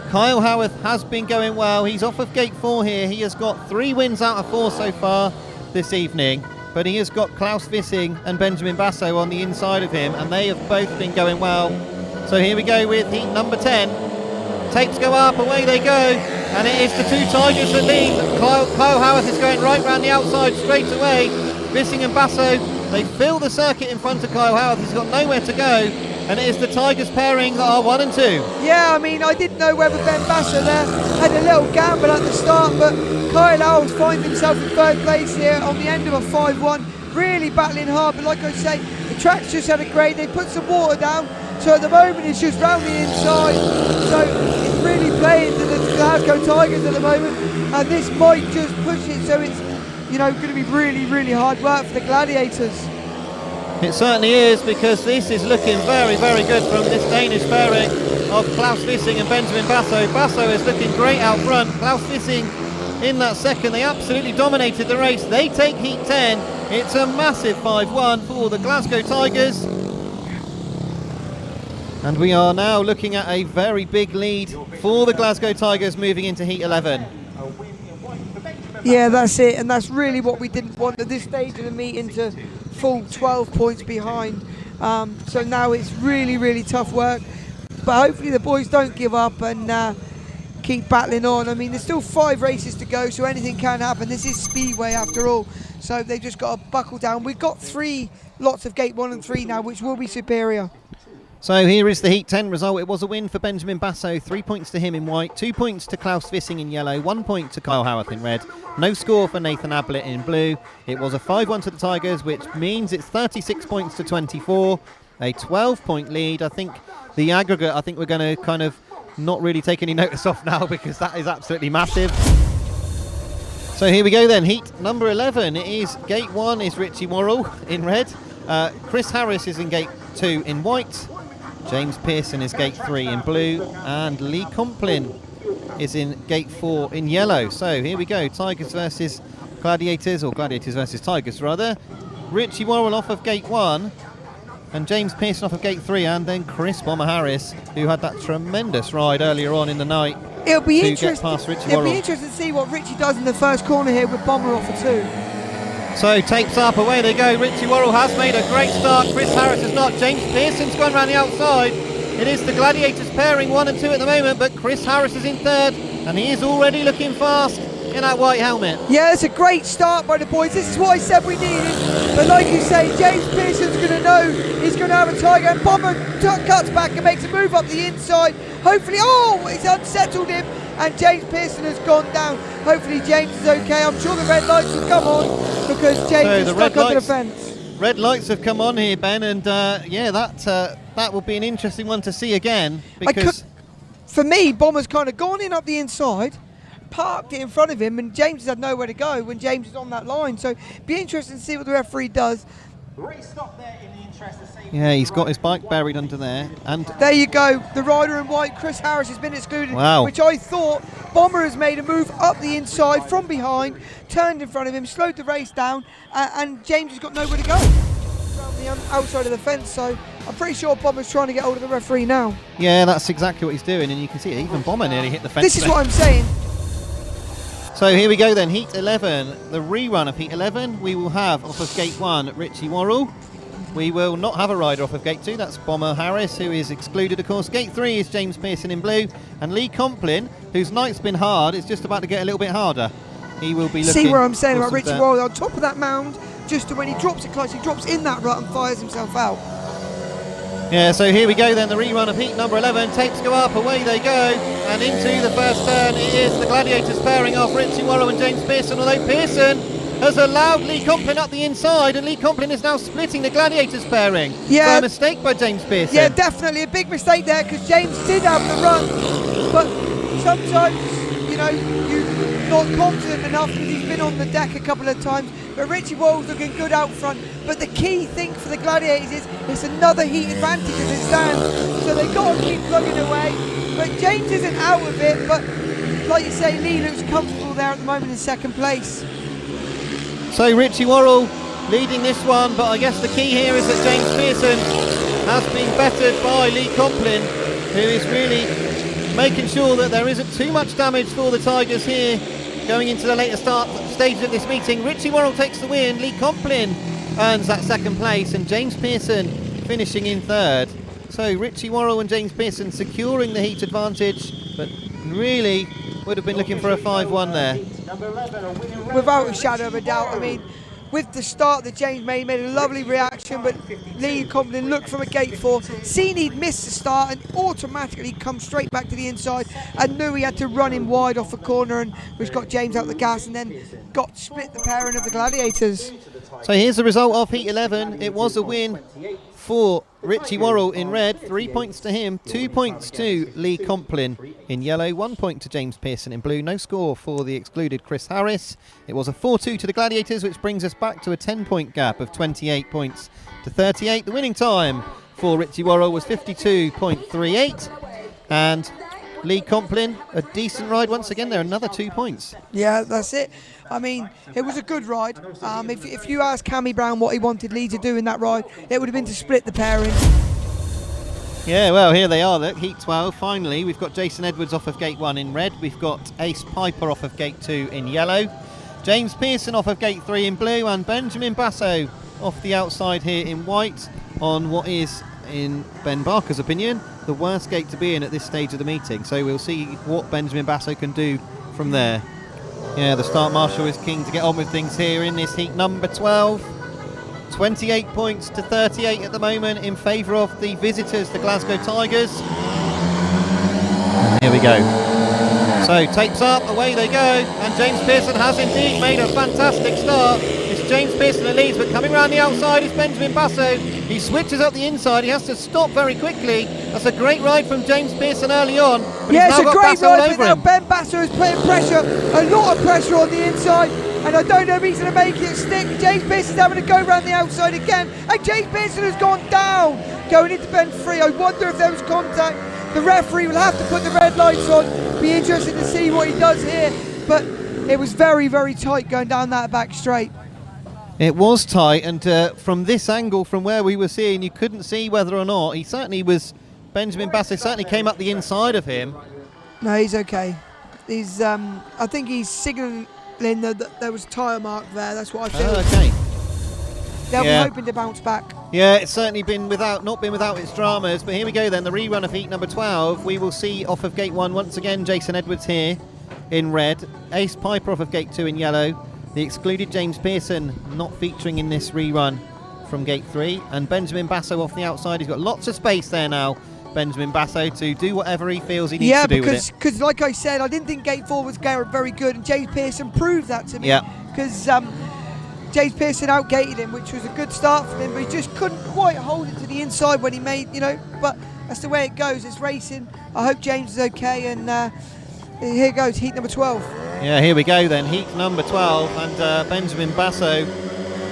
Kyle Howarth has been going well. He's off of Gate 4 here. He has got 3 wins out of 4 so far this evening. But he has got Claus VISSING and Benjamin Basso on the inside of him, and they have both been going well. So here we go with heat number 10. Tapes go up, away they go, and it is the 2 Tigers that lead. Kyle Howarth is going right round the outside straight away. VISSING and Basso, they fill the circuit in front of Kyle Howarth. He's got nowhere to go, and it is the Tigers pairing that are 1 and 2. Yeah, I mean, I didn't know whether Ben Basso there had a little gamble at the start, but Kyle Howarth finds himself in 3rd place here on the end of a 5-1, really battling hard. But like I say, the track's just had a grade. They put some water down, so at the moment it's just round the inside. So it's really playing to the Glasgow Tigers at the moment, and this might just push it. So it's going to be really, really hard work for the Gladiators. It certainly is, because this is looking very, very good from this Danish pairing of Claus VISSING and Benjamin Basso. Basso is looking great out front. Claus VISSING in that second. They absolutely dominated the race. They take heat 10. It's a massive 5-1 for the Glasgow Tigers. And we are now looking at a very big lead for the Glasgow Tigers moving into heat 11. Yeah, that's it, and that's really what we didn't want at this stage of the meeting, to fall 12 points behind. So now it's really, really tough work, but hopefully the boys don't give up and keep battling on. I mean, there's still 5 races to go, so anything can happen. This is Speedway after all, so they've just got to buckle down. We've got 3 lots of gate 1 and 3 now, which will be superior. So here is the Heat 10 result. It was a win for Benjamin Basso, 3 points to him in white, 2 points to Claus VISSING in yellow, 1 point to Kyle Howarth in red, no score for Nathan Ablitt in blue. It was a 5-1 to the Tigers, which means it's 36 points to 24, a 12-point lead. I think the aggregate, I think we're going to kind of not really take any notice off now because that is absolutely massive. So here we go then, Heat number 11. It is gate 1 is Richie WORRALL in red, Chris Harris is in gate 2 in white, James Pearson is gate 3 in blue, and Lee Complin is in gate 4 in yellow. So here we go, Tigers versus Gladiators, or Gladiators versus Tigers rather. Richie WORRALL off of gate 1, and James Pearson off of gate 3, and then Chris Bomber Harris, who had that tremendous ride earlier on in the night. It'll be to interesting. Get past Richie It'll WORRALL. be interesting to see what Richie does in the first corner here with Bomber off for 2. So tapes up, away they go. Richie WORRALL has made a great start. Chris Harris has not. James Pearson's gone around the outside. It is the Gladiators pairing 1 and 2 at the moment, but Chris Harris is in third, and he is already looking fast in that white helmet. Yeah, it's a great start by the boys. This is what I said we needed. But like you say, James Pearson's going to know he's going to have a Tiger, and Bomber cuts back and makes a move up the inside. Hopefully, it's unsettled him, and James Pearson has gone down. Hopefully James is okay. I'm sure the red lights will come on because James is stuck under the fence. Red lights have come on here, Ben, and that will be an interesting one to see again. Because for me, Bomber's kind of gone in up the inside, parked it in front of him, and James has had nowhere to go when James is on that line. So be interesting to see what the referee does. Stop there in the interest of safety. Yeah, he's got his bike buried under there, and there you go. The rider in white, Chris Harris, has been excluded. Wow. Which I thought Bomber has made a move up the inside from behind, turned in front of him, slowed the race down, and James has got nowhere to go around the outside of the fence. So I'm pretty sure Bomber's trying to get hold of the referee now. yeah, that's exactly what he's doing, and you can see it, even Bomber nearly hit the fence. This is there. what I'm saying. So here we go then, Heat 11, the rerun of Heat 11. We will have off of gate 1 Richie WORRALL. We will not have a rider off of gate 2, that's Bomber Harris, who is excluded of course. Gate 3 is James Pearson in blue, and Lee Complin, whose night's been hard, is just about to get a little bit harder. He will be looking... See what I'm saying about for Richie some WORRALL on top of that mound, just to when he drops it close, he drops in that rut and fires himself out. Yeah, so here we go then, the rerun of Heat number 11. Tapes go up, away they go, and into the first turn it is the Gladiators pairing off Richie WORRALL and James Pearson, although Pearson has allowed Lee Complin up the inside, and Lee Complin is now splitting the Gladiators pairing. Yeah. So a mistake by James Pearson. Yeah, definitely a big mistake there, because James did have the run, but sometimes, you're not confident enough because he's been on the deck a couple of times. But Richie WORRALL's looking good out front. But the key thing for the Gladiators is it's another heat advantage as it stands. So they've got to keep plugging away. But James isn't out of it. But like you say, Lee looks comfortable there at the moment in second place. So Richie WORRALL leading this one, but I guess the key here is that James Pearson has been bettered by Lee Complin, who is really making sure that there isn't too much damage for the Tigers here going into the later stage of this meeting. Richie WORRALL takes the win, Lee Complin earns that second place, and James Pearson finishing in third. So Richie WORRALL and James Pearson securing the heat advantage, but really would have been looking for a 5-1 there. Without a shadow of a doubt. I mean, with the start that James made a lovely reaction, but Lee Complin looked from a gate 4, seen he'd missed the start and automatically come straight back to the inside and knew he had to run him wide off the corner, and which got James out the gas and then got split the pairing of the Gladiators. So here's the result of Heat 11. It was a win for Richie WORRALL in red, 3 points to him, 2 points to Lee Complin in yellow, 1 point to James Pearson in blue, no score for the excluded Chris Harris. It was a 4-2 to the Gladiators, which brings us back to a 10-point gap of 28 points to 38. The winning time for Richie WORRALL was 52.38, and Lee Complin, a decent ride once again there, another 2 points. Yeah, that's it. I mean, it was a good ride. If you ask Cami Brown what he wanted Lee to do in that ride, it would have been to split the pairing. Yeah, well, here they are, look, Heat 12, finally. We've got Jason Edwards off of gate 1 in red. We've got Ace Pijper off of gate 2 in yellow. James Pearson off of gate 3 in blue, and Benjamin Basso off the outside here in white on what is, in Ben Barker's opinion, the worst gate to be in at this stage of the meeting. So we'll see what Benjamin Basso can do from there. Yeah, the start marshal is keen to get on with things here in this heat number 12. 28 points to 38 at the moment in favour of the visitors, the Glasgow Tigers. Here we go. So tapes up, away they go, and James Pearson has indeed made a fantastic start. It's James Pearson that leads, but coming around the outside is Benjamin Basso. He switches up the inside, he has to stop very quickly. That's a great ride from James Pearson early on. But yeah, he's it's now a got great Basso all ride, over but now him. Ben Basso is putting pressure, a lot of pressure on the inside, and I don't know if he's going to make it stick. James Pearson's having to go around the outside again, and James Pearson has gone down, going into bend 3. I wonder if there was contact. The referee will have to put the red lights on. Be interested to see what he does here, but it was very, very tight going down that back straight. It was tight, and from this angle, from where we were seeing, you couldn't see whether or not. He certainly was, Benjamin Basso certainly came up the inside of him. No, he's okay. He's, I think he's signalling that there was a tyre mark there. That's what I feel. Okay. They'll Yeah. be hoping to bounce back. Yeah, it's certainly not been without its dramas, but here we go then, the rerun of heat number 12. We will see off of gate 1 once again Jason Edwards here in red, Ace Pijper off of gate 2 in yellow, the excluded James Pearson not featuring in this rerun from gate 3, and Benjamin Basso off the outside. He's got lots of space there now, Benjamin Basso, to do whatever he feels he needs to do with it. Yeah, because like I said, I didn't think gate 4 was very good, and James Pearson proved that to me. Yeah. Because James Pearson outgated him, which was a good start for him, but he just couldn't quite hold it to the inside when he made, but that's the way it goes. It's racing. I hope James is okay, and here goes, heat number 12. Yeah, here we go then, heat number 12, and Benjamin Basso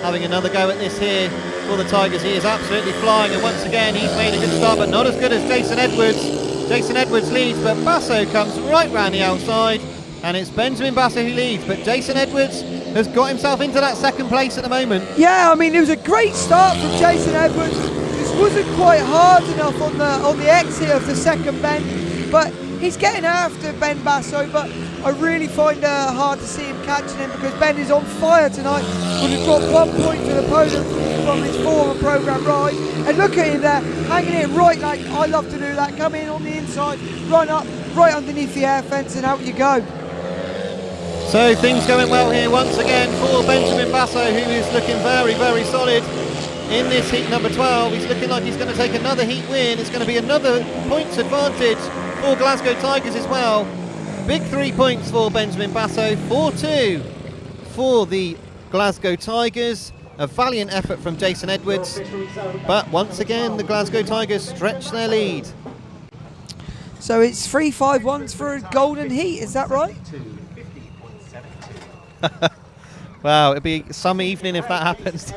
having another go at this here for the Tigers. He is absolutely flying, and once again he's made a good start, but not as good as Jason Edwards. Jason Edwards leads, but Basso comes right round the outside, and it's Benjamin Basso who leads, but Jason Edwards has got himself into that second place at the moment. Yeah, I mean, it was a great start from Jason Edwards. This wasn't quite hard enough on the exit of the second bend, but he's getting after Ben Basso, but I really find it hard to see him catching him because Ben is on fire tonight. Would have dropped 1 point to the opponent from his former programme ride. And look at him there, hanging it right like I love to do that. Come in on the inside, run up, right underneath the air fence, and out you go. So things going well here once again for Benjamin Basso, who is looking very, very solid in this heat number 12. He's looking like he's going to take another heat win. It's going to be another points advantage for Glasgow Tigers as well. Big 3 points for Benjamin Basso, 4-2 for the Glasgow Tigers. A valiant effort from Jason Edwards, but once again the Glasgow Tigers stretch their lead. So it's 3-5-1 for a golden heat, is that right? Wow, it'd be some evening if that happens.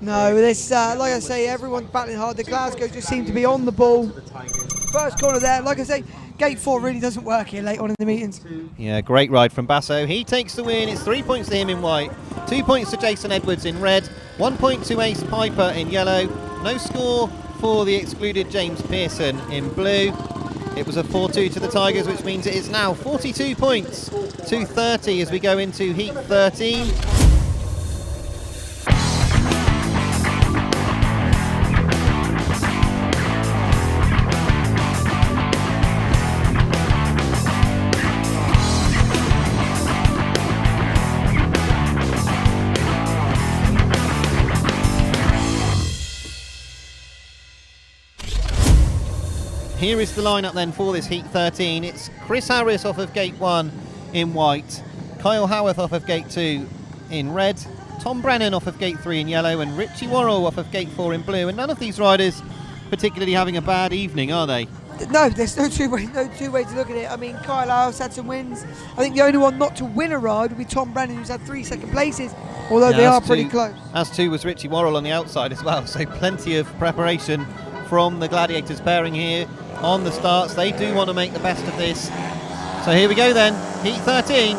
No, this, like I say, everyone's battling hard. The Glasgow just seem to be on the ball. First corner there, like I say, gate 4 really doesn't work here late on in the meetings. Yeah, great ride from Basso. He takes the win. It's 3 points to him in white, 2 points to Jason Edwards in red, 1 point to Ace Pijper in yellow. No score for the excluded James Pearson in blue. It was a 4-2 to the Tigers, which means it is now 42 points to 30 as we go into heat 13. Here is the lineup then for this heat 13. It's Chris Harris off of gate 1 in white, Kyle Howarth off of gate 2 in red, Tom Brennan off of gate 3 in yellow, and Richie WORRALL off of gate 4 in blue. And none of these riders particularly having a bad evening, are they? No, there's no two ways to look at it. I mean, Kyle Howarth had some wins. I think the only one not to win a ride would be Tom Brennan, who's had 3 second places, although they are pretty close. As too was Richie WORRALL on the outside as well, so plenty of preparation from the Gladiators pairing here on the starts. They do want to make the best of this. So here we go then, heat 13.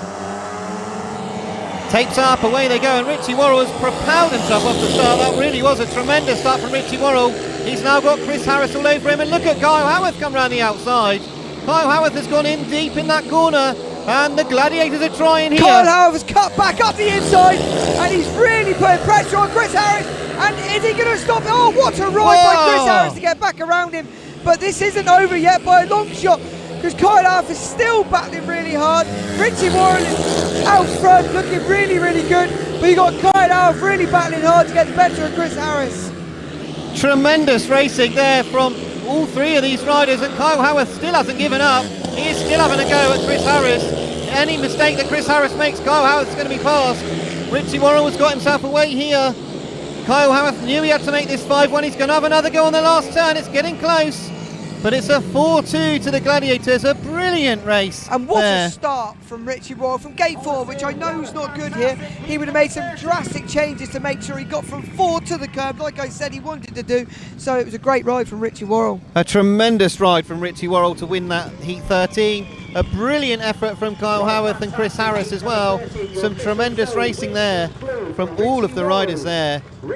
Tapes up, away they go, and Richie WORRALL has propelled himself off the start. That really was a tremendous start from Richie WORRALL. He's now got Chris Harris all over him, and look at Kyle Howarth come round the outside. Kyle Howarth has gone in deep in that corner, and the Gladiators are trying here. Kyle Howarth has cut back up the inside, and he's really putting pressure on Chris Harris. And is he going to stop? Oh, what a ride by Chris Harris to get back around him. But this isn't over yet by a long shot. because Kyle Howarth is still battling really hard. Richie WORRALL is out front looking really, really good, but you got Kyle Howarth really battling hard to get the better of Chris Harris. Tremendous racing there from all three of these riders, and Kyle Howarth still hasn't given up. He is still having a go at Chris Harris. Any mistake that Chris Harris makes, Kyle Howarth's going to be passed. Richie WORRALL has got himself away here. Kyle Howarth knew he had to make this 5-1. He's going to have another go on the last turn. It's getting close, but it's a 4-2 to the Gladiators. A brilliant race. And what there. a start from Richie WORRALL from gate 4, which I know is not good here. He would have made some drastic changes to make sure he got from 4 to the curb, like I said he wanted to do. So it was a great ride from Richie WORRALL. A tremendous ride from Richie WORRALL to win that Heat 13. A brilliant effort from Kyle Howarth and Chris Harris as well. Some tremendous racing there from all of the riders there. So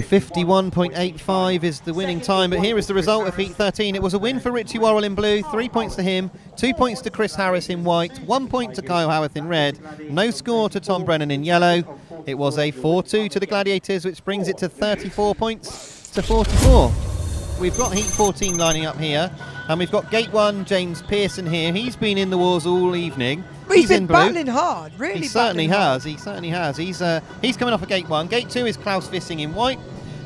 51.85 is the winning time, but here is the result of Heat 13. It was a win for Richie WORRALL in blue, 3 points to him, 2 points to Chris Harris in white, 1 point to Kyle Howarth in red, no score to Tom Brennan in yellow. It was a 4-2 to the Gladiators, which brings it to 34 points to 44. We've got Heat 14 lining up here, and we've got Gate 1, James Pearson here. He's been in the wars all evening. But he's been in blue. battling hard, really. He certainly has. He certainly has. He's coming off of Gate 1. Gate 2 is Claus VISSING in white.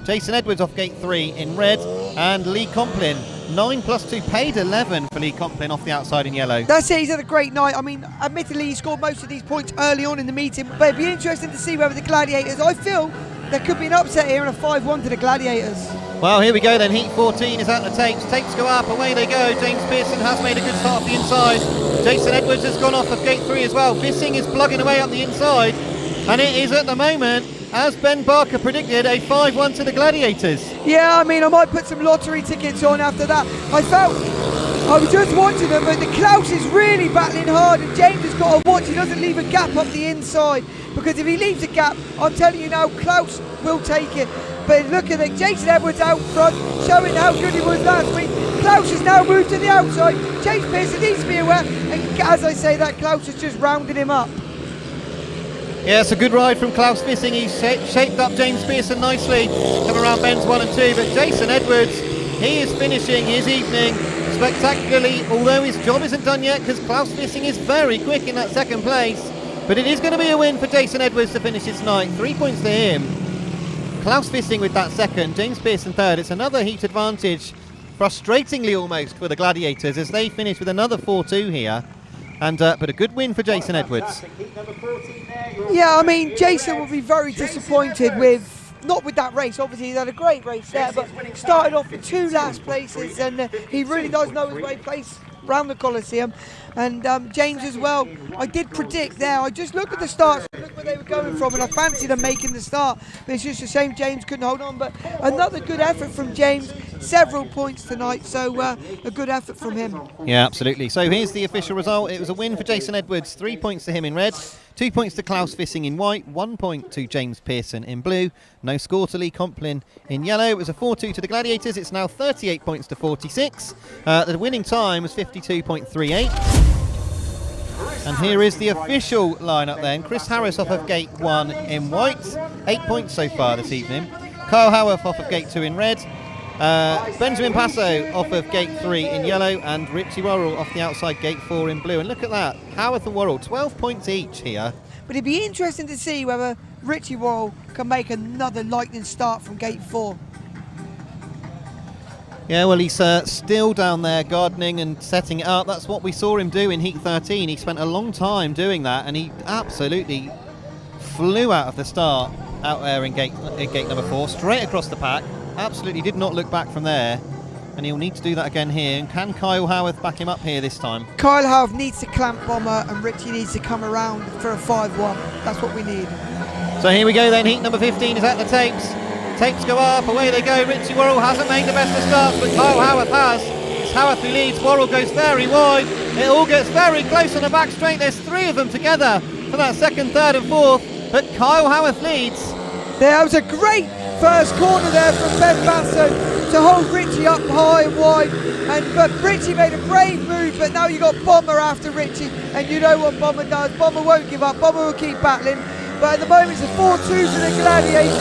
Jason Edwards off Gate 3 in red, and Lee Complin 9 plus 2 paid 11 for Lee Complin off the outside in yellow. That's it. He's had a great night. I mean, admittedly, he scored most of these points early on in the meeting, but it'd be interesting to see whether the Gladiators. I feel there could be an upset here and a 5-1 to the Gladiators. Well, here we go then. Heat 14 is at the tapes. Tapes go up, away they go. James Pearson has made a good start off the inside. Jason Edwards has gone off of Gate 3 as well. Vissing is plugging away up the inside, and it is at the moment, as Ben Barker predicted, a 5-1 to the Gladiators. Yeah, I mean, I might put some lottery tickets on after that. I was just watching them, but the Klaus is really battling hard, and James has got to watch he doesn't leave a gap up the inside, because if he leaves a gap, I'm telling you now, Klaus will take it. But look at it, Jason Edwards out front, showing how good he was last week. Klaus has now moved to the outside. James Pearson needs to be aware, and as I say that, Klaus has just rounded him up. Yeah, it's a good ride from Claus VISSING. He's shaped up James Pearson nicely, coming around bends 1 and 2, but Jason Edwards, he is finishing his evening spectacularly, although his job isn't done yet, because Claus VISSING is very quick in that second place. But it is going to be a win for Jason Edwards to finish his night. 3 points to him. Claus VISSING with that second, James Pearson third. It's another heat advantage, frustratingly almost, for the Gladiators as they finish with another 4-2 here. And but a good win for Jason Edwards. Yeah, I mean, Jason will be very disappointed with, not with that race, obviously he had a great race there, but started off with 2 last places, and he really does know his way place around the Coliseum. And James as well, I did predict there, I just looked at the starts, look where they were going from, and I fancied them making the start, but it's just a shame James couldn't hold on. But another good effort from James, several points tonight, so a good effort from him. Yeah, absolutely. So here's the official result. It was a win for Jason Edwards, 3 points to him in red, 2 points to Claus VISSING in white, 1 point to James Pearson in blue, no score to Lee Complin in yellow. It was a 4-2 to the Gladiators. It's now 38 points to 46. The winning time was 52.38. And here is the official lineup then. Chris Harris off of Gate 1 in white, 8 points so far this evening. Kyle Howarth off of Gate 2 in red. Benjamin Basso off of Gate 3 in yellow, and Richie WORRALL off the outside Gate 4 in blue. And look at that, Howarth and WORRALL, 12 points each here. But it'd be interesting to see whether Richie WORRALL can make another lightning start from Gate 4. Yeah, well, he's still down there gardening and setting it up. That's what we saw him do in Heat 13. He spent a long time doing that, and he absolutely flew out of the start out there in gate number 4, straight across the pack. Absolutely did not look back from there, and he'll need to do that again here. And can Kyle Howarth back him up here this time? Kyle Howarth needs to clamp Bomber, and Richie needs to come around for a 5-1. That's what we need. So here we go then. Heat number 15 is at the tapes. Tapes go up, away they go. Richie WORRALL hasn't made the best of starts, but Kyle Howarth has. It's Howarth who leads. WORRALL goes very wide. It all gets very close on the back straight. There's 3 of them together for that second, third and fourth, but Kyle Howarth leads. There was a great first corner there from Ben Basso to hold Richie up high and wide, but Richie made a brave move, but now you got Bomber after Richie, and you know what Bomber does. Bomber won't give up. Bomber will keep battling. But at the moment it's a 4-2 to the Gladiators.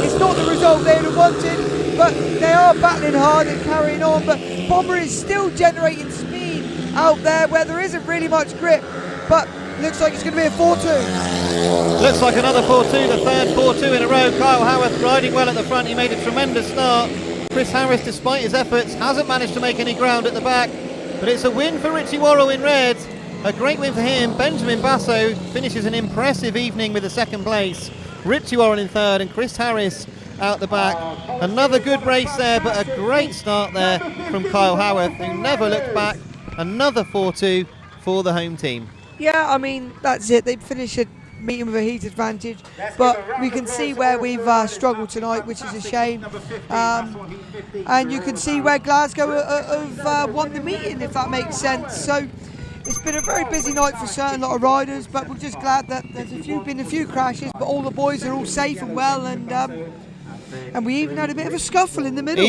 It's not the result they would have wanted, but they are battling hard and carrying on. But Bomber is still generating speed out there where there isn't really much grip, but looks like it's going to be a 4-2. Looks like another 4-2, the third 4-2 in a row. Kyle Howarth riding well at the front. He made a tremendous start. Chris Harris, despite his efforts, hasn't managed to make any ground at the back. But it's a win for Richie WORRALL in red. A great win for him. Benjamin Basso finishes an impressive evening with a second place. Richie WORRALL in third and Chris Harris out the back. Another good race there, but a great start there from Kyle Howarth, who never looked back. Another 4-2 for the home team. Yeah, I mean, that's it. They finish a meeting with a heat advantage, but we can see where we've struggled tonight, which is a shame. And you can see where Glasgow have won the meeting, if that makes sense. So it's been a very busy night for a certain lot of riders, but we're just glad that there's been a few crashes, but all the boys are all safe and well, and we even had a bit of a scuffle in the middle.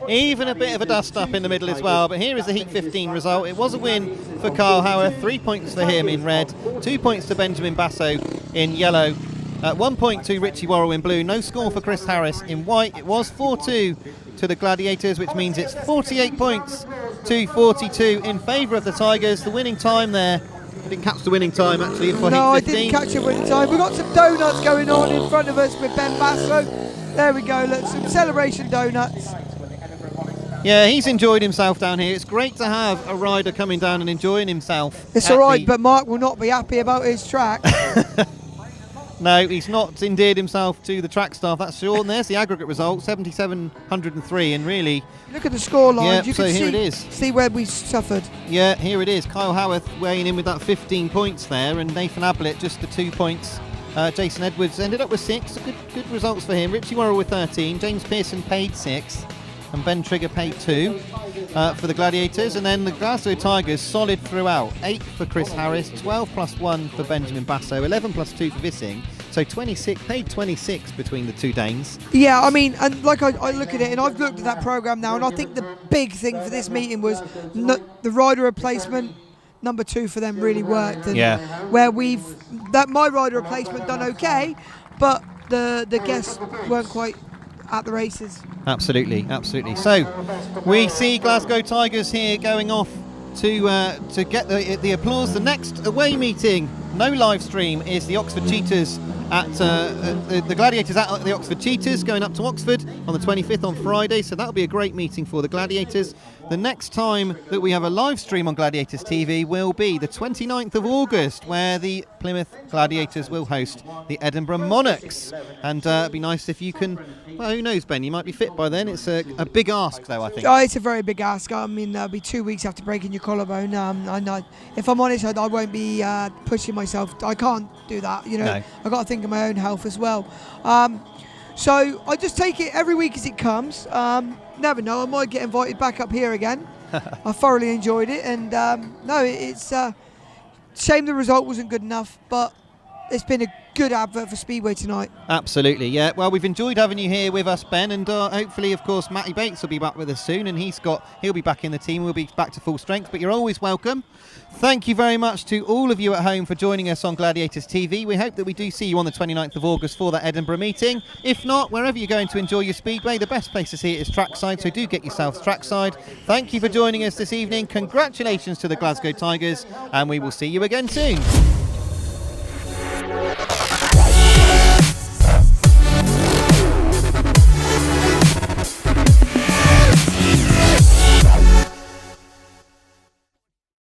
Even a bit of a dust-up in the middle as well. But here is the Heat 15 result. It was a win for Kyle Howarth, 3 points for him in red, 2 points to Benjamin Basso in yellow, 1 point to Richie WORRALL in blue. No score for Chris Harris in white. It was 4-2 to the Gladiators, which means it's 48 points to 42 in favour of the Tigers. The winning time there. I didn't catch the winning time actually for No, Heat 15. I didn't catch a winning time. We've got some donuts going on in front of us with Ben Basso. There we go, look, some celebration donuts. Yeah, he's enjoyed himself down here. It's great to have a rider coming down and enjoying himself. It's all right, but Mark will not be happy about his track. No, he's not endeared himself to the track staff, that's sure. And there's the aggregate result, 7,703, and really... Look at the score lines. Yeah, you so can here it is. See where we suffered. Yeah, here it is. Kyle Howarth weighing in with that 15 points there, and Nathan Ablitt just the 2 points. Jason Edwards ended up with 6. Good results for him. Richie WORRALL with 13. James Pearson paid 6. And Ben Trigger paid 2 for the Gladiators. And then the Glasgow Tigers solid throughout. 8 for Chris Harris, 12 plus 1 for Benjamin Basso, 11 plus 2 for Vissing. So 26, paid 26 between the two Danes. Yeah, I mean, and like I look at it, and I've looked at that programme now, and I think the big thing for this meeting was the rider replacement. Number 2 for them really worked, and where my rider replacement done okay, but the guests weren't quite at the races. Absolutely. So we see Glasgow Tigers here going off to get the applause. The next away meeting, no live stream, is the Oxford Cheetahs at the Gladiators at the Oxford Cheetahs, going up to Oxford on the 25th on Friday, so that'll be a great meeting for the Gladiators. The next time that we have a live stream on Gladiators TV will be the 29th of August, where the Plymouth Gladiators will host the Edinburgh Monarchs. And it'd be nice if you can, well, who knows, Ben, you might be fit by then. It's a big ask, though, I think. Oh, it's a very big ask. I mean, that'll be 2 weeks after breaking your collarbone. If I'm honest, I won't be pushing myself. I can't do that, you know. No. I've got to think of my own health as well. So I just take it every week as it comes. Never know, I might get invited back up here again. I thoroughly enjoyed it, and no, it's a shame the result wasn't good enough, but it's been a good advert for Speedway tonight. Absolutely, yeah. Well, we've enjoyed having you here with us, Ben, and hopefully, of course, Matty Bates will be back with us soon, and he'll be back in the team. We'll be back to full strength, but you're always welcome. Thank you very much to all of you at home for joining us on Gladiators TV. We hope that we do see you on the 29th of August for that Edinburgh meeting. If not, wherever you're going to enjoy your Speedway, the best place to see it is trackside, so do get yourselves trackside. Thank you for joining us this evening. Congratulations to the Glasgow Tigers, and we will see you again soon.